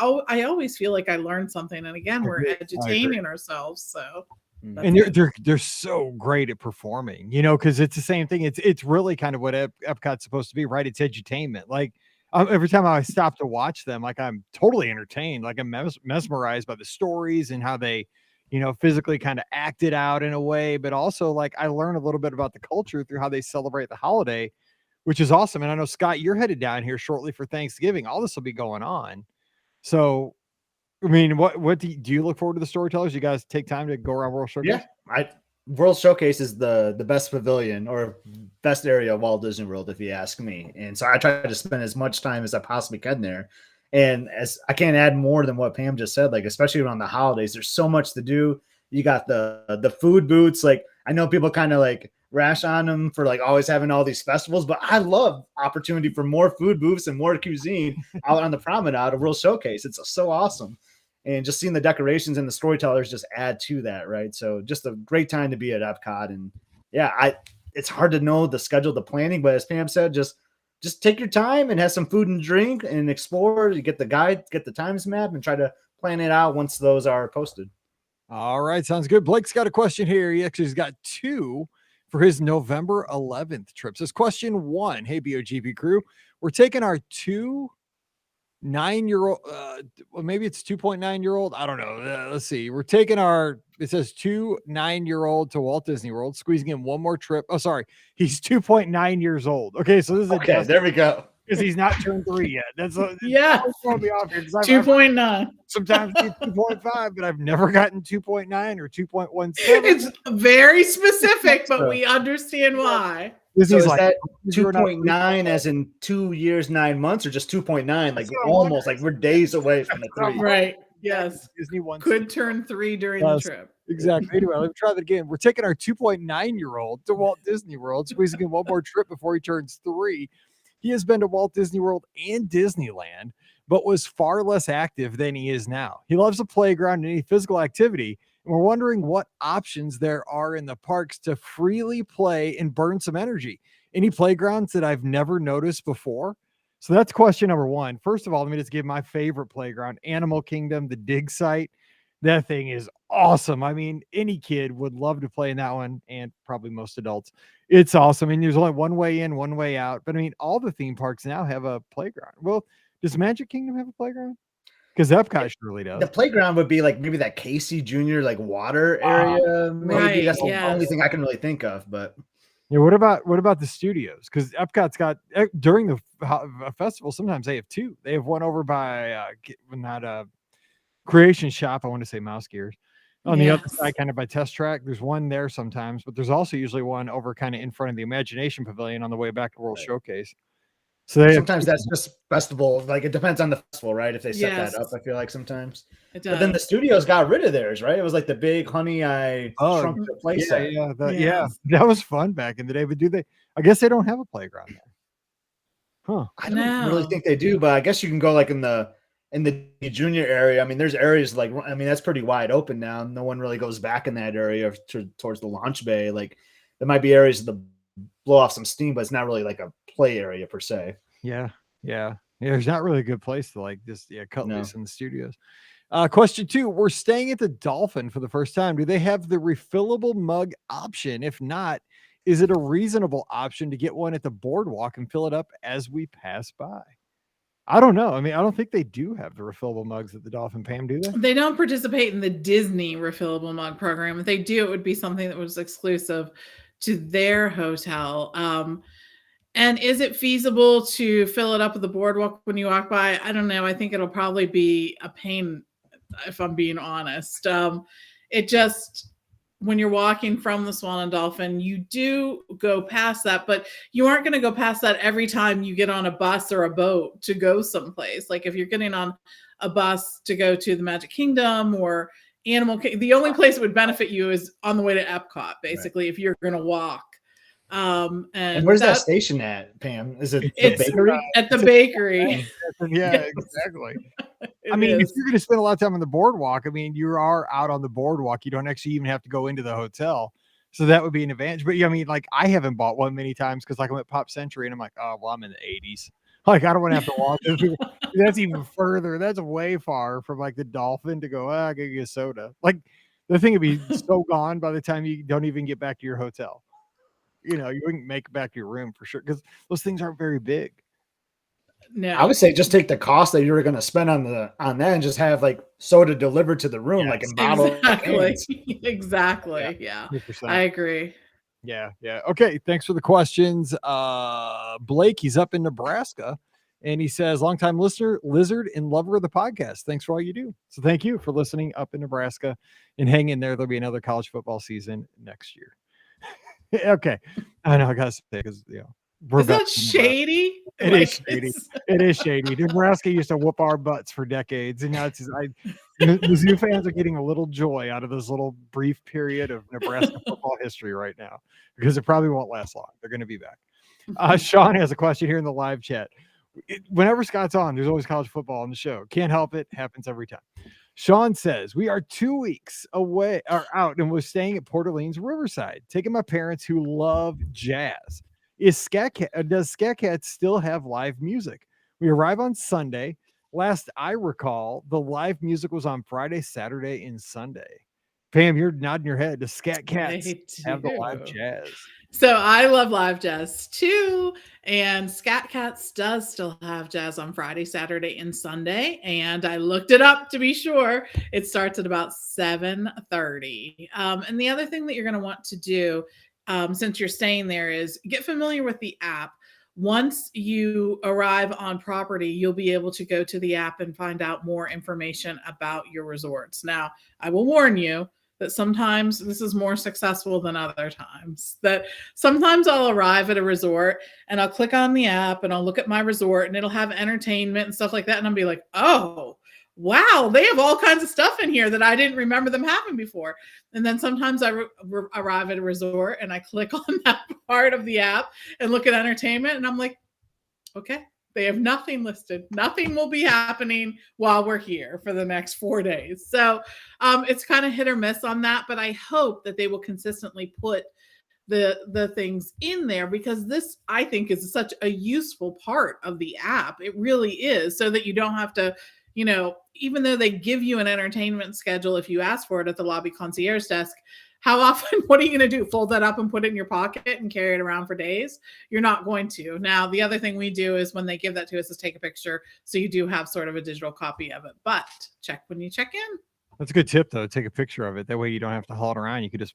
always feel like I learned something. And again, we're entertaining ourselves. So, and they're so great at performing, because it's the same thing. It's really kind of what Epcot's supposed to be, right? It's edutainment. Like every time I stop to watch them, like I'm totally entertained. Like I'm mesmerized by the stories and how they, physically kind of act it out in a way. But also, like, I learn a little bit about the culture through how they celebrate the holiday, which is awesome. And I know, Scott, you're headed down here shortly for Thanksgiving. All this will be going on. So, I mean, what do you look forward to the storytellers? You guys take time to go around World Showcase? Yeah, World Showcase is the best pavilion or best area of Walt Disney World, if you ask me. And so I try to spend as much time as I possibly can there. And as I can't add more than what Pam just said, like, especially around the holidays, there's so much to do. You got the food booths. Like, I know people kind of like rash on them for like always having all these festivals, but I love opportunity for more food booths and more cuisine out on the promenade of World Showcase. It's so awesome. And just seeing the decorations and the storytellers just add to that, right? So just a great time to be at Epcot. And yeah, it's hard to know the schedule, the planning, but as Pam said, just take your time and have some food and drink and explore. You get the guide, get the times map, and try to plan it out once those are posted. All right, sounds good. Blake's got a question here. He actually's got two for his November 11th trip. Says question one, hey, BOGP crew, we're taking our 2 9-year-old, well, maybe it's 2.9-year-old. I don't know. Let's see. We're taking it says 2 9-year-old to Walt Disney World, squeezing in one more trip. Oh, sorry. He's 2.9 years old. Okay. So this is okay. There we go. Because he's not turned 3 yet. That's yeah. Throwing me off here. 2.9. Sometimes 2.5, but I've never gotten 2.9 or 2.17. It's very specific, but we understand why. So is like that 2.9 as in 2 years, 9 months, or just 2.9? Like almost like we're days away from the 3. Right. Yes. Disney wants could turn 3 during the trip. Exactly. Anyway, let me try that again. We're taking our 2.9-year-old to Walt Disney World, squeezing in one more trip before he turns 3. He has been to Walt Disney World and Disneyland, but was far less active than he is now. He loves the playground and any physical activity, and we're wondering what options there are in the parks to freely play and burn some energy. Any playgrounds that I've never noticed before? So that's question number one. First of all, let me just give my favorite playground, Animal Kingdom, the dig site. That thing is awesome. I mean, any kid would love to play in that one, and probably most adults. It's awesome. I mean, there's only one way in, one way out. But I mean, all the theme parks now have a playground. Well, does Magic Kingdom have a playground? Because Epcot surely does. The playground would be like maybe that Casey Jr. like water area. Maybe right, that's the only thing I can really think of. But yeah, what about the studios? Because Epcot's got during the festival, sometimes they have 2. They have one over by not a Creation Shop. I want to say Mouse Gears. on the other side, kind of by Test Track. There's one there sometimes, but there's also usually one over kind of in front of the Imagination Pavilion on the way back to World Showcase. So sometimes that's just festival. Like, it depends on the festival, right? If they set that up, I feel like sometimes. It does. But then the studios got rid of theirs, right? It was like the big Honey I Shrunk the Place. Yeah, that was fun back in the day. But I guess they don't have a playground there. Huh. I don't really think they do, but I guess you can go like in the junior area. I mean, there's areas like, I mean, that's pretty wide open now. No one really goes back in that area towards the launch bay. Like, there might be areas to blow off some steam, but it's not really like a play area per se. Yeah. There's not really a good place to like just cut loose in the studios. Question 2: we're staying at the Dolphin for the first time. Do they have the refillable mug option? If not, is it a reasonable option to get one at the boardwalk and fill it up as we pass by? I don't know. I mean, I don't think they do have the refillable mugs at the Dolphin, Pam, do they? They don't participate in the Disney refillable mug program. If they do, it would be something that was exclusive to their hotel. And is it feasible to fill it up at the boardwalk when you walk by? I don't know. I think it'll probably be a pain, if I'm being honest. It just, when you're walking from the Swan and Dolphin, you do go past that, but you aren't going to go past that every time you get on a bus or a boat to go someplace. Like if you're getting on a bus to go to the Magic Kingdom or the only place it would benefit you is on the way to Epcot, basically, if you're going to walk. And where's that station at, Pam? Is it the bakery? At the bakery. Yeah, exactly. I mean, if you're going to spend a lot of time on the boardwalk, I mean, you are out on the boardwalk. You don't actually even have to go into the hotel. So that would be an advantage. But yeah, I mean, like I haven't bought one many times because like I'm at Pop Century and I'm like, oh, well, I'm in the 80s. Like, I don't want to have to walk. That's even further. That's way far from like the Dolphin to go, I gotta get a soda. Like the thing would be so gone by the time you don't even get back to your hotel. You know, you wouldn't make it back to your room for sure because those things aren't very big. No, I would say just take the cost that you were going to spend on that and just have like soda delivered to the room, like in bottles. Exactly. Yeah, 100%. I agree. Yeah. Okay, thanks for the questions. Blake, he's up in Nebraska, and he says, longtime listener, lizard, and lover of the podcast. Thanks for all you do. So thank you for listening up in Nebraska, and hang in there. There'll be another college football season next year. Okay, I know I gotta say because is that shady? It is shady. It is shady. Nebraska used to whoop our butts for decades, and now it's the zoo fans are getting a little joy out of this little brief period of Nebraska football history right now because it probably won't last long. They're going to be back. Sean has a question here in the live chat. Whenever Scott's on, there's always college football on the show. Can't help it. Happens every time. Sean says, we are 2 weeks away or out and we're staying at Port Orleans Riverside, taking my parents who love jazz. Does Scat Cat still have live music? We arrive on Sunday. Last I recall, the live music was on Friday, Saturday, and Sunday. Pam, you're nodding your head. Does Scat Cat have the live jazz? So I love live jazz too. And Scat Cats does still have jazz on Friday, Saturday, and Sunday. And I looked it up to be sure. It starts at about 7:30. And the other thing that you're going to want to do since you're staying there is get familiar with the app. Once you arrive on property, you'll be able to go to the app and find out more information about your resorts. Now, I will warn you that sometimes this is more successful than other times. That sometimes I'll arrive at a resort and I'll click on the app and I'll look at my resort and it'll have entertainment and stuff like that. And I'll be like, oh, wow, they have all kinds of stuff in here that I didn't remember them having before. And then sometimes I arrive at a resort and I click on that part of the app and look at entertainment. And I'm like, okay, they have nothing listed. Nothing will be happening while we're here for the next 4 days. So it's kind of hit or miss on that. But I hope that they will consistently put the things in there because this, I think, is such a useful part of the app. It really is, so that you don't have to, even though they give you an entertainment schedule if you ask for it at the lobby concierge desk, how often, what are you going to do? Fold that up and put it in your pocket and carry it around for days? You're not going to. Now, the other thing we do is when they give that to us is take a picture. So you do have sort of a digital copy of it, but check when you check in. That's a good tip though. Take a picture of it. That way you don't have to haul it around. You could just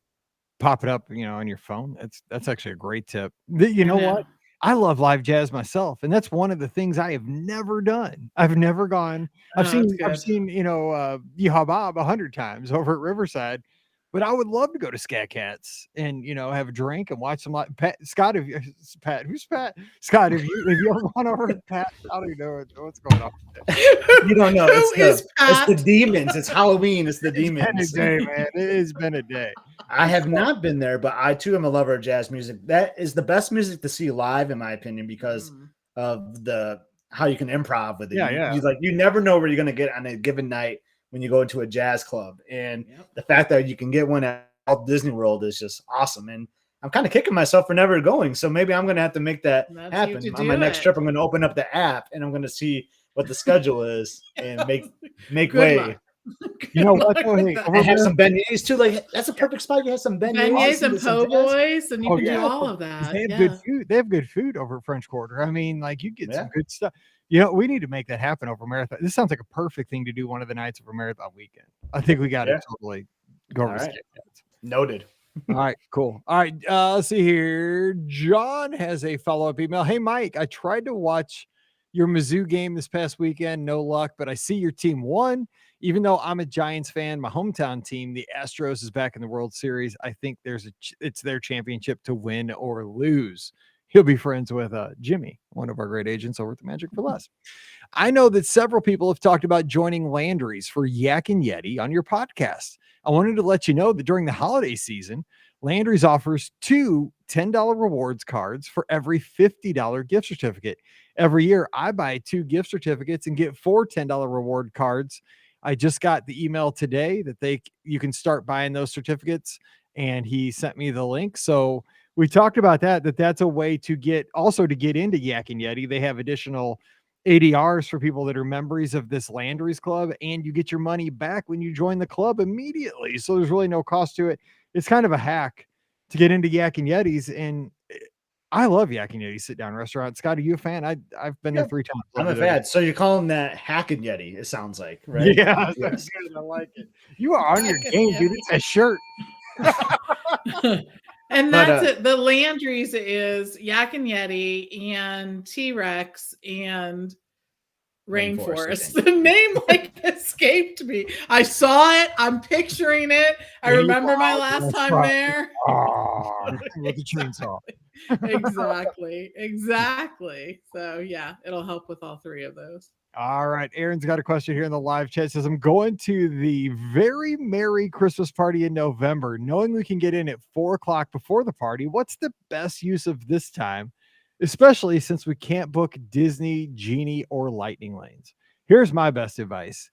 pop it up, on your phone. That's actually a great tip. You know what? I love live jazz myself, and that's one of the things I have never done. I've never gone. I've seen Yeehaw Bob 100 times over at Riverside, but I would love to go to Scat Cats and have a drink and watch some live. Scott, who's Pat? Scott, have you ever gone over to Pat? I don't even know what's going on. You don't know. It's the demons. It's Halloween. It's the demons. It's been a day, man. It has been a day. I have not been there, but I too am a lover of jazz music. That is the best music to see live, in my opinion, because of how you can improv with it. You never know where you're going to get on a given night when you go into a jazz club, and the fact that you can get one at Walt Disney World is just awesome. And I'm kind of kicking myself for never going, so maybe I'm going to have to make that happen on my next trip. I'm going to open up the app and I'm going to see what the schedule is and make way. Luck. You know what? I have some beignets too. Like that's a perfect spot. You have some beignets and po' boys, and you can do all of that. They have good food. They have good food over at French Quarter. I mean, like you get some good stuff. We need to make that happen over Marathon. This sounds like a perfect thing to do one of the nights of a Marathon weekend. I think we got to totally go over Scat Cats. Noted. All right, cool. All right, let's see here. John has a follow-up email. Hey, Mike, I tried to watch your Mizzou game this past weekend. No luck, but I see your team won. Even though I'm a Giants fan, my hometown team, the Astros, is back in the World Series. I think it's their championship to win or lose. He'll be friends with Jimmy, one of our great agents over at the Magic for Less. I know that several people have talked about joining Landry's for Yak and Yeti on your podcast. I wanted to let you know that during the holiday season, Landry's offers 2 $10 rewards cards for every $50 gift certificate. Every year, I buy 2 gift certificates and get 4 $10 reward cards. I just got the email today that you can start buying those certificates, and he sent me the link. So we talked about that's a way to get into Yak and Yeti. They have additional ADRs for people that are members of this Landry's Club, and you get your money back when you join the club immediately. So there's really no cost to it. It's kind of a hack to get into Yak and Yeti's, and I love Yak and Yeti sit down restaurant. Scott, are you a fan? I've been there 3 times. I'm a fan. So you're calling that Hack and Yeti? It sounds like, right? Yeah, yes. I like it. You are on your game, dude. It's a shirt. And that's it. The Landry's is Yak and Yeti and T-Rex and Rainforest. The name escaped me. I saw it. I'm picturing it. I remember my last time there. With the chainsaw. Exactly. So yeah, it'll help with all 3 of those. All right. Aaron's got a question here in the live chat. It says, I'm going to the very merry Christmas party in November, knowing we can get in at 4:00 before the party. What's the best use of this time, especially since we can't book Disney, Genie, or Lightning Lanes? Here's my best advice.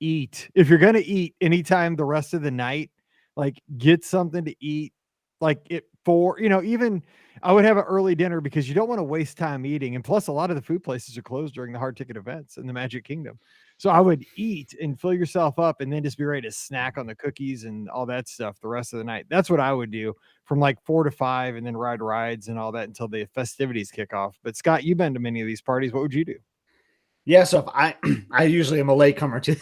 Eat. If you're going to eat anytime the rest of the night, like get something to eat, even I would have an early dinner because you don't want to waste time eating. And plus, a lot of the food places are closed during the hard ticket events in the Magic Kingdom. So I would eat and fill yourself up and then just be ready to snack on the cookies and all that stuff the rest of the night. That's what I would do from 4 to 5 and then ride rides and all that until the festivities kick off. But Scott, you've been to many of these parties. What would you do? Yeah, so if I usually am a latecomer to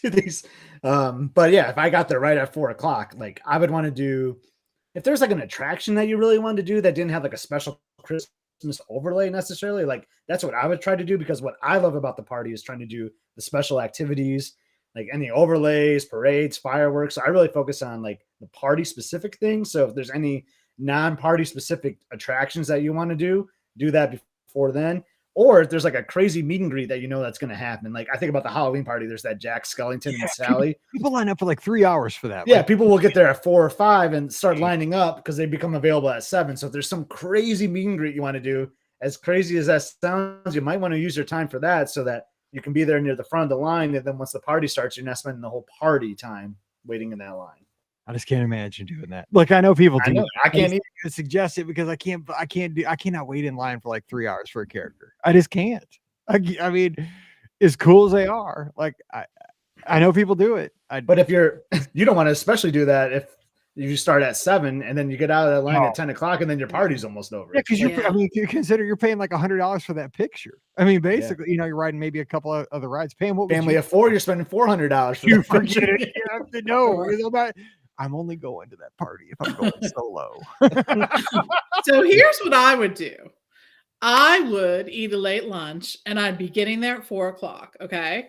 these. But yeah, if I got there right at 4:00, I would want to do, if there's an attraction that you really wanted to do that didn't have a special Christmas overlay necessarily, that's what I would try to do, because what I love about the party is trying to do the special activities, any overlays, parades, fireworks. So I really focus on the party specific things. So if there's any non-party specific attractions that you want to do that before then. Or if there's a crazy meet and greet that that's going to happen. I think about the Halloween party. There's that Jack Skellington and Sally. People line up for 3 hours for that. Yeah, people will get there at 4 or 5 and start lining up because they become available at 7. So if there's some crazy meet and greet you want to do, as crazy as that sounds, you might want to use your time for that so that you can be there near the front of the line. And then once the party starts, you're not spending the whole party time waiting in that line. I just can't imagine doing that. I know people do. I can't even suggest it because I cannot wait in line for 3 hours for a character. I just can't. I mean, as cool as they are, I know people do it. But if you don't want to especially do that if you start at 7 and then you get out of that line at 10 o'clock and then your party's almost over. Yeah, because if you consider you're paying $100 for that picture. I mean, basically, you're riding maybe a couple of other rides. Paying what family of 4, you're spending $400 for you forget it. You have to know. I'm only going to that party if I'm going solo. So here's what I would do. I would eat a late lunch and I'd be getting there at 4:00. Okay.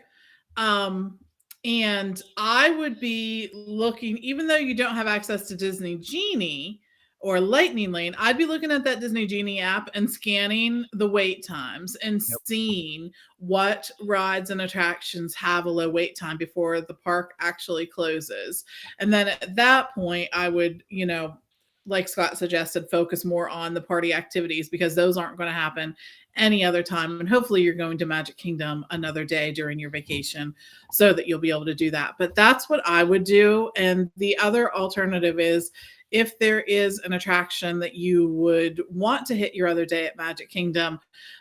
And I would be looking, even though you don't have access to Disney Genie or Lightning Lane, I'd be looking at that Disney Genie app and scanning the wait times and seeing what rides and attractions have a low wait time before the park actually closes. And then at that point, I would, like Scott suggested, focus more on the party activities because those aren't going to happen any other time. And hopefully you're going to Magic Kingdom another day during your vacation so that you'll be able to do that. But that's what I would do. And the other alternative is if there is an attraction that you would want to hit your other day at Magic Kingdom,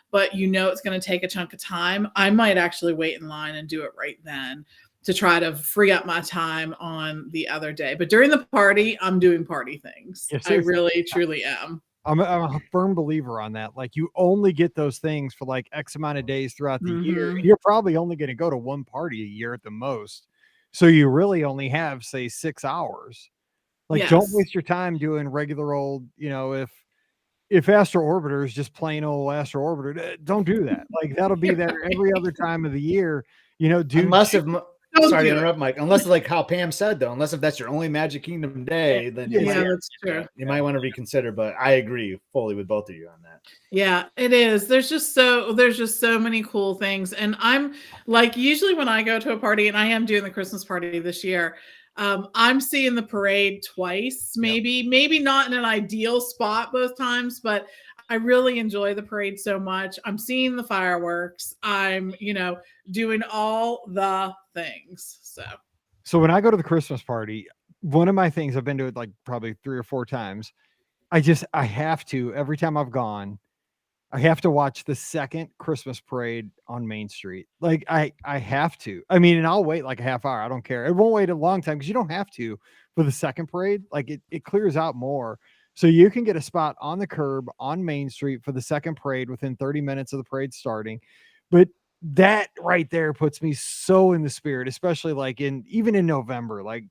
but it's going to take a chunk of time, I might actually wait in line and do it right then to try to free up my time on the other day. But during the party, I'm doing party things. Yeah, I really, truly am. I'm a firm believer on that. Like, you only get those things for like X amount of days throughout the year. You're probably only going to go to one party a year at the most. So you really only have, say, 6 hours. Like, don't waste your time doing regular old, if Astro Orbiter is just plain old Astro Orbiter, don't do that. Like, that'll be there every other time of the year. Sorry to interrupt, Mike. Unless, like how Pam said, though, unless if that's your only Magic Kingdom day, then that's true. You might want to reconsider. But I agree fully with both of you on that. Yeah, it is. There's just so many cool things, and I'm like, usually when I go to a party, and I am doing the Christmas party this year, I'm seeing the parade twice, maybe not in an ideal spot both times, but I really enjoy the parade so much. I'm seeing the fireworks. I'm, doing all the things. So when I go to the Christmas party, one of my things, I've been to it like probably 3 or 4 times. I have to, every time I've gone, I have to watch the second Christmas parade on Main Street. Like I have to, and I'll wait like a half hour. I don't care. It won't wait a long time because you don't have to for the second parade. Like it clears out more. So you can get a spot on the curb on Main Street for the second parade within 30 minutes of the parade starting. But that right there puts me so in the spirit, especially like even in November, like,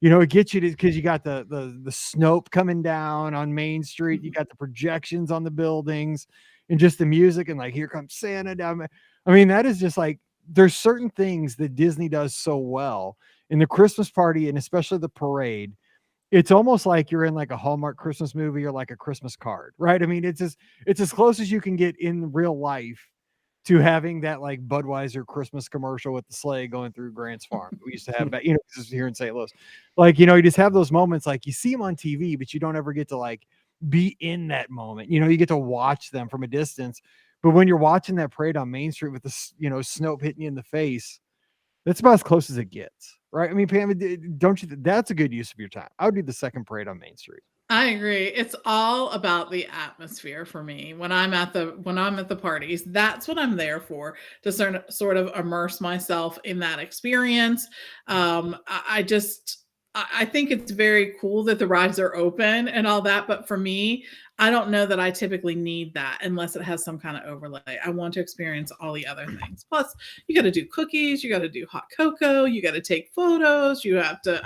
it gets you to, because you got the Snope coming down on Main Street. You got the projections on the buildings and just the music and like, here comes Santa down. That is just like, there's certain things that Disney does so well in the Christmas party and especially the parade. It's almost like you're in like a Hallmark Christmas movie or like a Christmas card, right? it's as close as you can get in real life to having that like Budweiser Christmas commercial with the sleigh going through Grant's Farm. We used to have that, this is here in St. Louis. Like, you just have those moments, like you see them on TV, but you don't ever get to like be in that moment. You get to watch them from a distance. But when you're watching that parade on Main Street with the, Snope hitting you in the face, that's about as close as it gets, right? Pam, don't you? That's a good use of your time. I would do the second parade on Main Street. I agree. It's all about the atmosphere for me when I'm at the parties. That's what I'm there for, to sort of immerse myself in that experience. I think it's very cool that the rides are open and all that, but for me, I don't know that I typically need that unless it has some kind of overlay. I want to experience all the other things. Plus, you got to do cookies, you got to do hot cocoa, you got to take photos, you have to,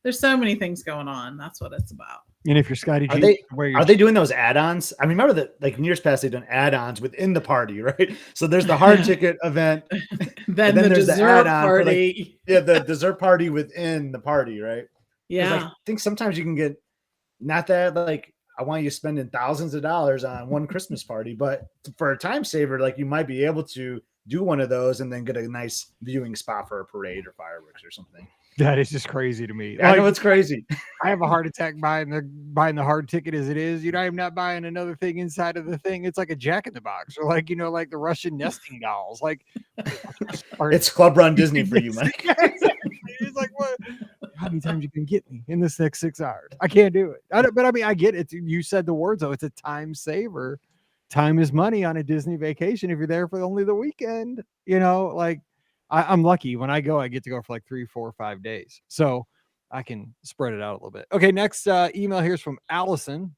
there's so many things going on. That's what it's about. And if you're Scotty G, are they doing those add-ons? Remember that like in years past, they've done add-ons within the party, right? So there's the hard ticket event. then there's dessert party. The dessert party within the party, right? Yeah. I think sometimes you can get, not that like I want you spending thousands of dollars on one Christmas party, but for a time saver, like you might be able to do one of those and then get a nice viewing spot for a parade or fireworks or something. That is just crazy to me. I know it's crazy. I have a heart attack buying the hard ticket as it is. I'm not buying another thing inside of the thing. It's like a Jack in the Box or like, like the Russian nesting dolls. Like it's Club Run Disney for you, Mike. Exactly. It's like, what? How many times you can get me in this next 6 hours? I can't do it. I get it. You said the words though. It's a time saver. Time is money on a Disney vacation. If you're there for only the weekend, like. I'm lucky when I go, I get to go for like 3, 4, 5 days. So I can spread it out a little bit. Okay. Next email here is from Allison.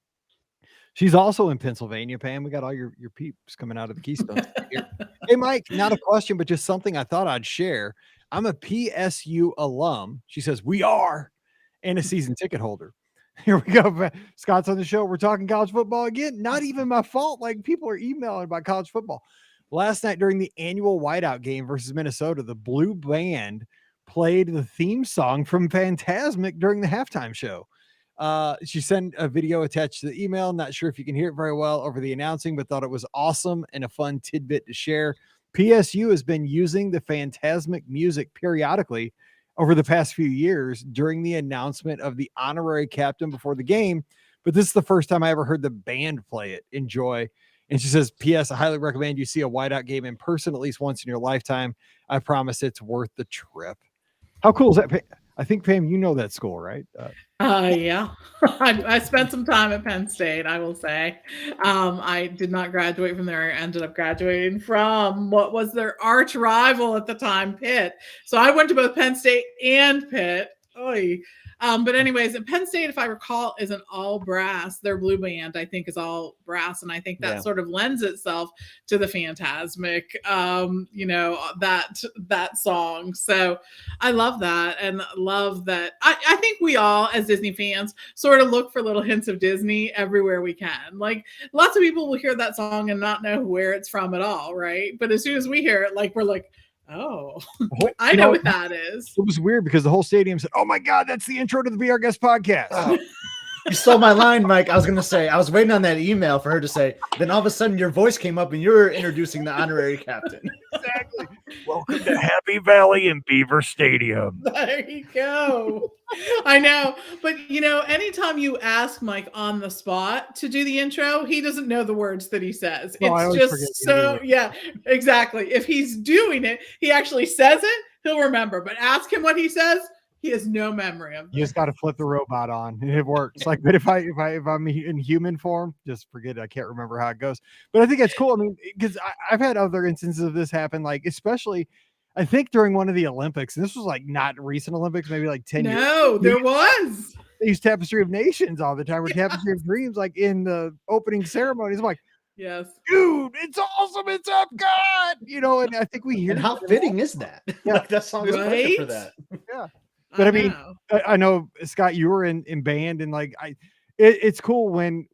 She's also in Pennsylvania, Pam. We got all your peeps coming out of the Keystone. Hey, Mike, not a question, but just something I thought I'd share. I'm a PSU alum. She says we are, and a season ticket holder. Here we go. Scott's on the show. We're talking college football again. Not even my fault. Like, people are emailing about college football. Last night during the annual whiteout game versus Minnesota, the Blue Band played the theme song from Fantasmic during the halftime show. She sent a video attached to the email. Not sure if you can hear it very well over the announcing, but thought it was awesome and a fun tidbit to share. PSU has been using the Fantasmic music periodically over the past few years during the announcement of the honorary captain before the game, but this is the first time I ever heard the band play it. Enjoy. And she says, P.S. I highly recommend you see a whiteout game in person at least once in your lifetime. I promise it's worth the trip. How cool is that? I think, Pam, you know that school, right? Yeah. I spent some time at Penn State, I will say. I did not graduate from there. I ended up graduating from what was their arch rival at the time, Pitt. So I went to both Penn State and Pitt. Oy. But anyways, at Penn State, if I recall, is an all brass. Their blue band, I think, is all brass. And I think that sort of lends itself to the Fantasmic, that song. So I love that and love that. I think we all, as Disney fans, sort of look for little hints of Disney everywhere we can. Like, lots of people will hear that song and not know where it's from at all, right? But as soon as we hear it, like, we're like, oh, I know what that is. It was weird because the whole stadium said, oh my God, that's the intro to the Our Guest podcast. Oh, you stole my line, Mike. I was going to say, I was waiting on that email for her to say, then all of a sudden your voice came up and you were introducing the honorary captain. Exactly. Welcome to Happy Valley and Beaver Stadium. There you go. I know. But, anytime you ask Mike on the spot to do the intro, he doesn't know the words that he says. It's just so, yeah, exactly. If he's doing it, he actually says it, he'll remember. But ask him what he says, he has no memory of it. You just got to flip the robot on and it works. Like, but if I'm in human form, just forget it. I can't remember how it goes. But I think it's cool. I mean, because I've had other instances of this happen, like especially I think during one of the Olympics, and this was like not recent Olympics, maybe like 10 years. No, there was. They use Tapestry of Nations all the time, or Tapestry of Dreams, like in the opening ceremonies. I'm like, yes, dude, it's awesome. It's up, God. And I think we hear. And how fitting is that? Yeah. Like, that song is perfect for that. Yeah. But I mean, I know, Scott, you were in band, and like it's cool when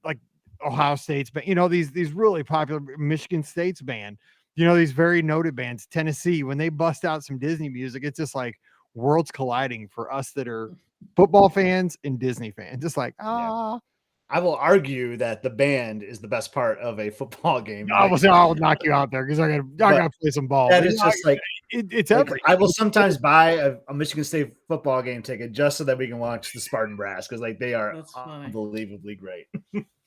like Ohio State's band, these really popular Michigan State's band, these very noted bands, Tennessee, when they bust out some Disney music, it's just like worlds colliding for us that are football fans and Disney fans. Just like, I will argue that the band is the best part of a football game. I'll knock you out there because I gotta play some ball. That is just like it's like, everything. I will sometimes buy a Michigan State football game ticket just so that we can watch the Spartan Brass because like they are unbelievably great.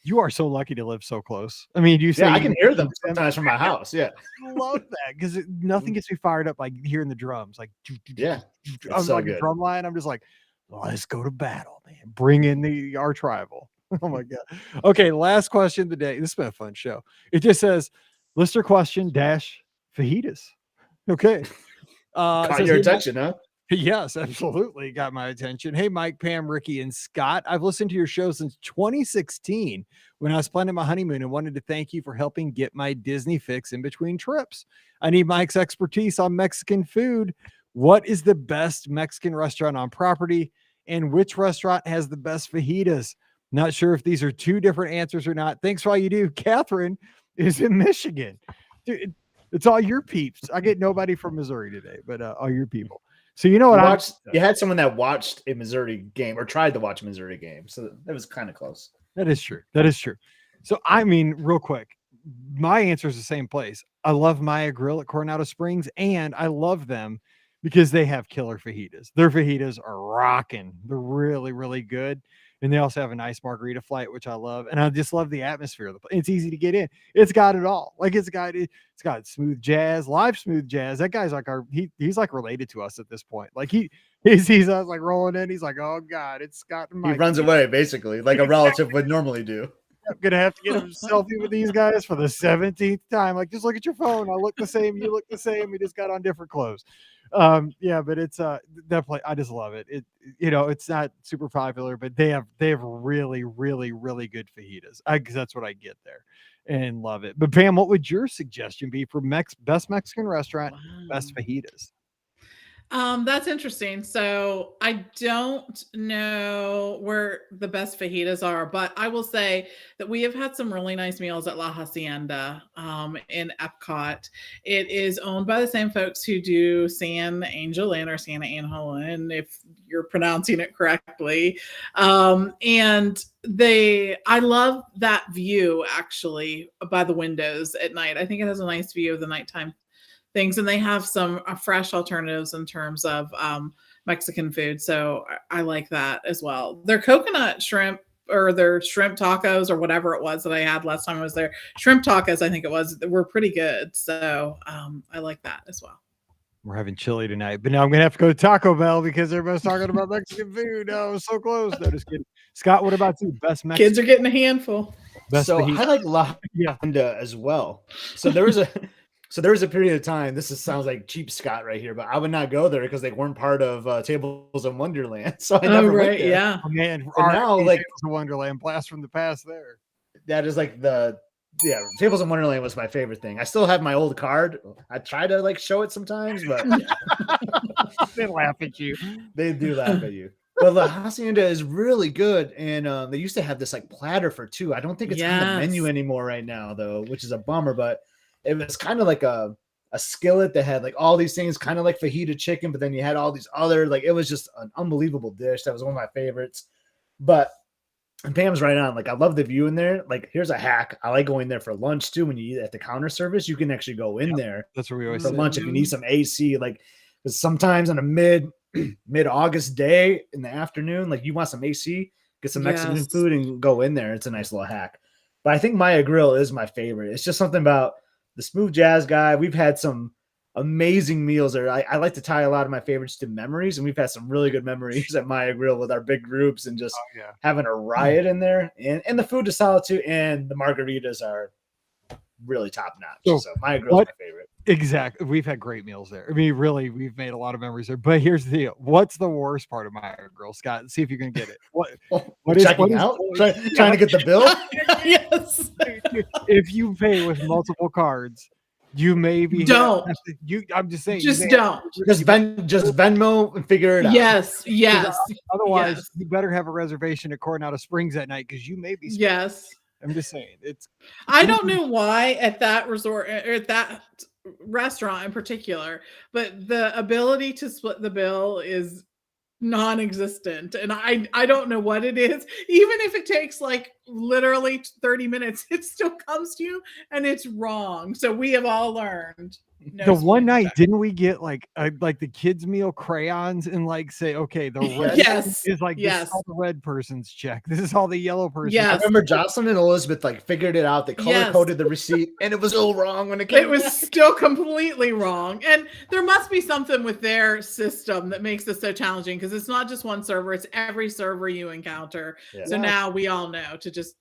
You are so lucky to live so close. I mean, you say I can hear them sometimes from my house. Yeah, I love that because nothing gets me fired up like hearing the drums. Like, I'm so like good. a drum line. I'm just like, let's go to battle, man. Bring in the arch rival. Oh my God. Okay, last question of the day. This has been a fun show. It just says listener question - fajitas. Okay. Caught your attention, huh? Yes, absolutely. Got my attention. Hey, Mike, Pam, Ricky, and Scott. I've listened to your show since 2016 when I was planning my honeymoon and wanted to thank you for helping get my Disney fix in between trips. I need Mike's expertise on Mexican food. What is the best Mexican restaurant on property, and which restaurant has the best fajitas? Not sure if these are two different answers or not. Thanks for all you do. Catherine is in Michigan. Dude, it's all your peeps. I get nobody from Missouri today, but all your people. So you know what? You had someone that watched a Missouri game or tried to watch a Missouri game. So that was kind of close. That is true. That is true. So, I mean, real quick, my answer is the same place. I love Maya Grill at Coronado Springs, and I love them because they have killer fajitas. Their fajitas are rocking. They're really, really good. And they also have a nice margarita flight, which I love. And I just love the atmosphere of the place. It's easy to get in. It's got it all. Like it's got smooth jazz, live smooth jazz. That guy's like he's like related to us at this point. Like he sees us like rolling in. He's like, oh God, it's Scott and Mike. He runs away basically like a relative would normally do. I'm gonna have to get a selfie with these guys for the 17th time. Like, just look at your phone. I look the same. You look the same. We just got on different clothes. But it's definitely. I just love it. It's not super popular, but they have really, really, really good fajitas. Because that's what I get there, and love it. But Pam, what would your suggestion be for best Mexican restaurant, best fajitas? That's interesting. So I don't know where the best fajitas are, but I will say that we have had some really nice meals at La Hacienda in Epcot. It is owned by the same folks who do San Angel Inn or Santa Angel Inn, if you're pronouncing it correctly. And I love that view actually by the windows at night. I think it has a nice view of the nighttime things, and they have some fresh alternatives in terms of Mexican food. So I like that as well. Their coconut shrimp or their shrimp tacos or whatever it was that I had last time I was there, shrimp tacos, I think it was, were pretty good. So I like that as well. We're having chili tonight, but now I'm gonna have to go to Taco Bell because everybody's talking about Mexican food. Oh, so close. No, just kidding. Scott, what about you? Best Mexican? Kids are getting a handful. Best so I like La Hacienda as well. So there was a period of time. Sounds like cheap Scott right here, but I would not go there because they weren't part of Tables in Wonderland. So I never went there. Yeah. Oh, man, now like Tables in Wonderland, blast from the past there. That is like Tables in Wonderland was my favorite thing. I still have my old card. I try to like show it sometimes, but they laugh at you. They do laugh at you. But La Hacienda is really good, and they used to have this like platter for two. I don't think it's on the menu anymore right now, though, which is a bummer. But it was kind of like a skillet that had like all these things, kind of like fajita chicken, but then you had all these other like it was just an unbelievable dish. That was one of my favorites. But and Pam's right on. Like, I love the view in there. Like, here's a hack. I like going there for lunch too. When you eat at the counter service, you can actually go in there. That's where we always for lunch if you need some AC. Like, because sometimes on a mid-August day in the afternoon, like you want some AC, get some Mexican food and go in there. It's a nice little hack. But I think Maya Grill is my favorite. It's just something about the smooth jazz guy. We've had some amazing meals there. I like to tie a lot of my favorites to memories, and we've had some really good memories at Maya Grill with our big groups and just having a riot in there. And the food is solid too, and the margaritas are really top notch. So Maya Grill is my favorite. Exactly. We've had great meals there. I mean, really, we've made a lot of memories there. But here's the deal. What's the worst part of Maya Grill, Scott? See if you can get it. What is trying to get the bill? Yes. If you pay with multiple cards, you maybe I'm just saying. Just don't. Just Venmo and figure it out. Yes. Otherwise, you better have a reservation at Coronado Springs at night because you may be. Yes. I'm just saying I don't know why at that resort or at that restaurant in particular, but the ability to split the bill is non-existent, and I don't know what it is. Even if it takes like literally 30 minutes, it still comes to you and it's wrong. So we have all learned. The one night, didn't we get like the kids meal crayons and like say, okay, the red is like this is all the red person's check. This is all the yellow person. I remember Jocelyn and Elizabeth like figured it out. They color coded the receipt, and it was all wrong when it came. It was still completely wrong, and there must be something with their system that makes this so challenging because it's not just one server; it's every server you encounter. So now we all know to just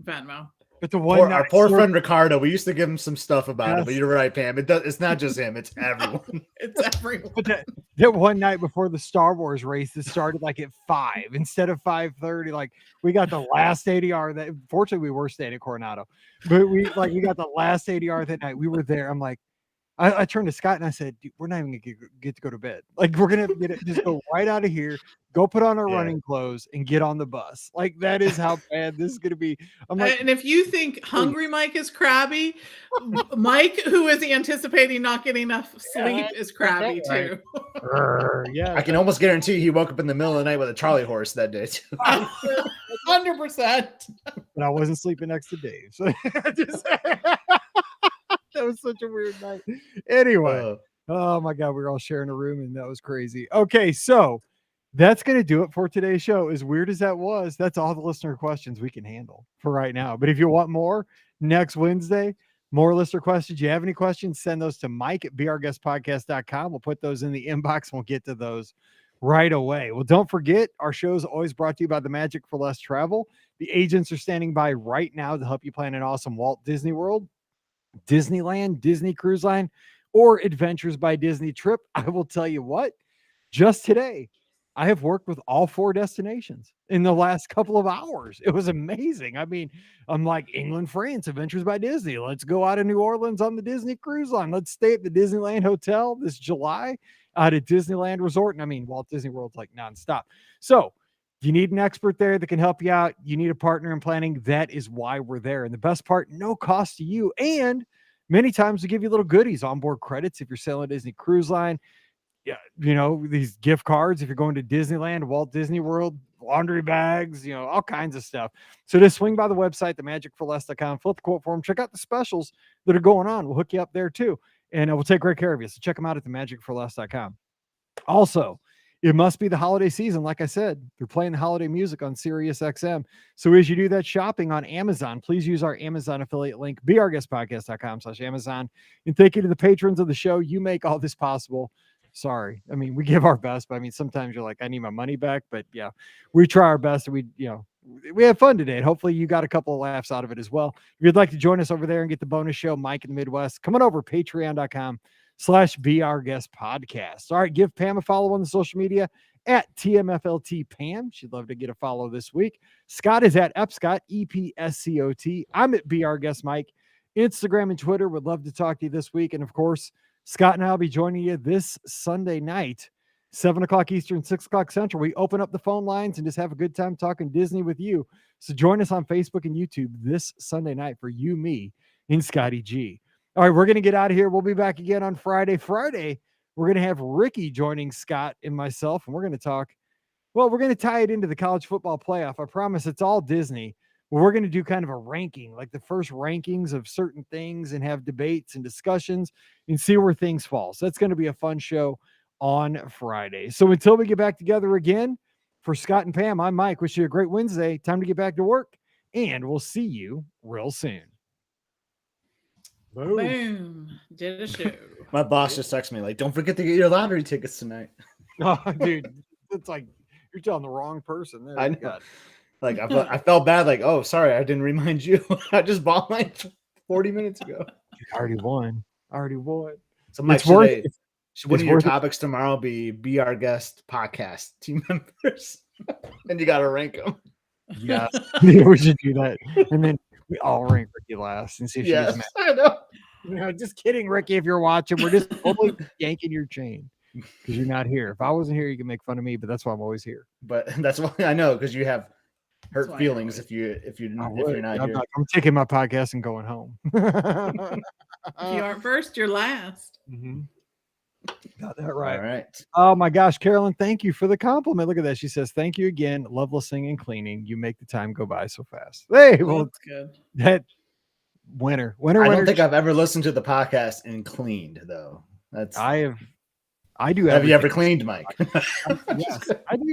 Venmo. But the one our poor friend Ricardo, we used to give him some stuff about it, but you're right, Pam. It's not just him; it's everyone. It's everyone. But that one night before the Star Wars race, it started like at 5 instead of 5:30. Like we got the last ADR. That fortunately we were staying at Coronado, but we got the last ADR that night. We were there. I'm like, I turned to Scott and I said, we're not even gonna get to go to bed. Like we're gonna just go right out of here, go put on our running clothes and get on the bus. Like that is how bad this is gonna be. I'm like, and if you think Hungry Mike is crabby, Mike, who is anticipating not getting enough sleep, is crabby too. I can almost guarantee he woke up in the middle of the night with a Charlie horse that day too. 100%. But I wasn't sleeping next to Dave. So that was such a weird night. Anyway, oh my God, we were all sharing a room and that was crazy. Okay, so that's going to do it for today's show. As weird as that was, that's all the listener questions we can handle for right now. But if you want more, next Wednesday, more listener questions. You have any questions, send those to Mike at beourguestpodcast.com. We'll put those in the inbox and we'll get to those right away. Well, don't forget, our show is always brought to you by the Magic for Less Travel. The agents are standing by right now to help you plan an awesome Walt Disney World, Disneyland, Disney Cruise Line, or Adventures by Disney trip. I will tell you what, just today, I have worked with all 4 destinations in the last couple of hours. It was amazing. I mean, I'm like, England, France, Adventures by Disney. Let's go out of New Orleans on the Disney Cruise Line. Let's stay at the Disneyland Hotel this July out at Disneyland Resort. And I mean, Walt Disney World's like nonstop. So you need an expert there that can help you out. You need a partner in planning. That is why we're there. And the best part, no cost to you. And many times we give you little goodies, onboard credits if you're selling a Disney Cruise Line. Yeah, you know, these gift cards if you're going to Disneyland, Walt Disney World, laundry bags, you know, all kinds of stuff. So just swing by the website, themagicforless.com, fill out the quote form, check out the specials that are going on. We'll hook you up there too, and we'll take great care of you. So check them out at themagicforless.com. Also, it must be the holiday season. Like I said, they're playing the holiday music on Sirius XM. So as you do that shopping on Amazon, please use our Amazon affiliate link, beourguestpodcast.com/Amazon. And thank you to the patrons of the show. You make all this possible. Sorry. I mean, we give our best, but I mean, sometimes you're like, I need my money back, but yeah, we try our best. And we have fun today. And hopefully you got a couple of laughs out of it as well. If you'd like to join us over there and get the bonus show, Mike in the Midwest, come on over, patreon.com/BeOurGuestPodcast. All right. Give Pam a follow on the social media at TMFLT Pam. She'd love to get a follow this week. Scott is at Epscott, EPSCOT. I'm at Be Our Guest Mike. Instagram and Twitter. Would love to talk to you this week. And of course, Scott and I will be joining you this Sunday night, 7 o'clock Eastern, 6 o'clock Central. We open up the phone lines and just have a good time talking Disney with you. So join us on Facebook and YouTube this Sunday night for you, me, and Scotty G. All right, we're going to get out of here. We'll be back again on Friday. We're going to have Ricky joining Scott and myself, and we're going to talk. Well, we're going to tie it into the college football playoff. I promise it's all Disney. We're going to do kind of a ranking, like the first rankings of certain things, and have debates and discussions and see where things fall. So that's going to be a fun show on Friday. So until we get back together again, for Scott and Pam, I'm Mike. Wish you a great Wednesday. Time to get back to work, and we'll see you real soon. Boom. Did a show. My boss just texted me like, don't forget to get your lottery tickets tonight. Oh, dude, it's like you're telling the wrong person there. I know. Like I felt bad. Like, oh, sorry, I didn't remind you. I just bought mine 40 minutes ago. I already won. So, Mike, should one of your topics tomorrow be Our Guest Podcast team members? And you got to rank them. Yeah, we should do that. And then we all rank Ricky last and see if she gets mad. I know. You know, just kidding, Ricky. If you're watching, we're just totally yanking your chain because you're not here. If I wasn't here, you can make fun of me, but that's why I'm always here. But that's why I know, because you have hurt feelings if you're not here. I'm taking my podcast and going home. If you aren't first, you're last. Mm-hmm. Got that right. All right. Oh my gosh, Carolyn, thank you for the compliment. Look at that. She says, thank you again. Love listening and cleaning. You make the time go by so fast. Hey, well, that's good. That winner. I don't think I've ever listened to the podcast and cleaned though. I do. Have you ever cleaned, Mike? Yes, I do.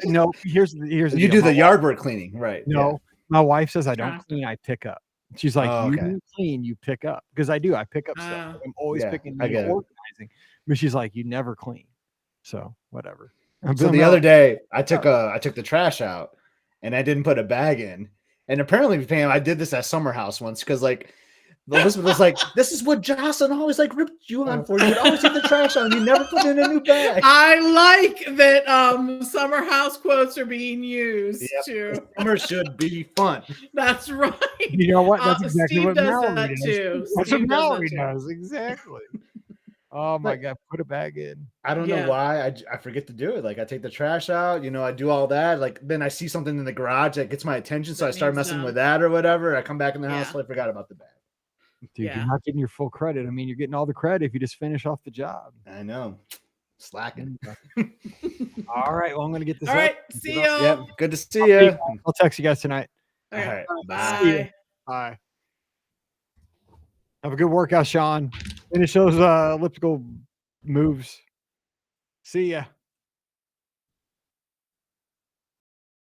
No, here's the you do the yard work cleaning, right? No, my wife says I don't clean. I pick up. She's like, you clean, you pick up, because I do. I pick up stuff. I'm always picking, organizing. But she's like, you never clean. So whatever. So the other day, I took the trash out, and I didn't put a bag in. And apparently, Pam, I did this at Summer House once because like. Elizabeth was like, this is what Jocelyn always like ripped you on for. You'd always take the trash out and you never put in a new bag. I like that Summer House quotes are being used too. Summer should be fun. That's right. You know what? That's exactly Steve what does Mallory does. too. That's what Mallory does. Exactly. Oh my God. Put a bag in. I don't know why. I forget to do it. Like I take the trash out, I do all that. Like then I see something in the garage that gets my attention. So I start messing with that or whatever. I come back in the house, so I forgot about the bag. Dude, you're not getting your full credit. I mean, you're getting all the credit if you just finish off the job. I know. Slacking. All right. Well, I'm going to get this. All right. See you. Yep. Good to see you. I'll text you guys tonight. All right. Bye. Bye. Have a good workout, Sean. Finish those elliptical moves. See ya.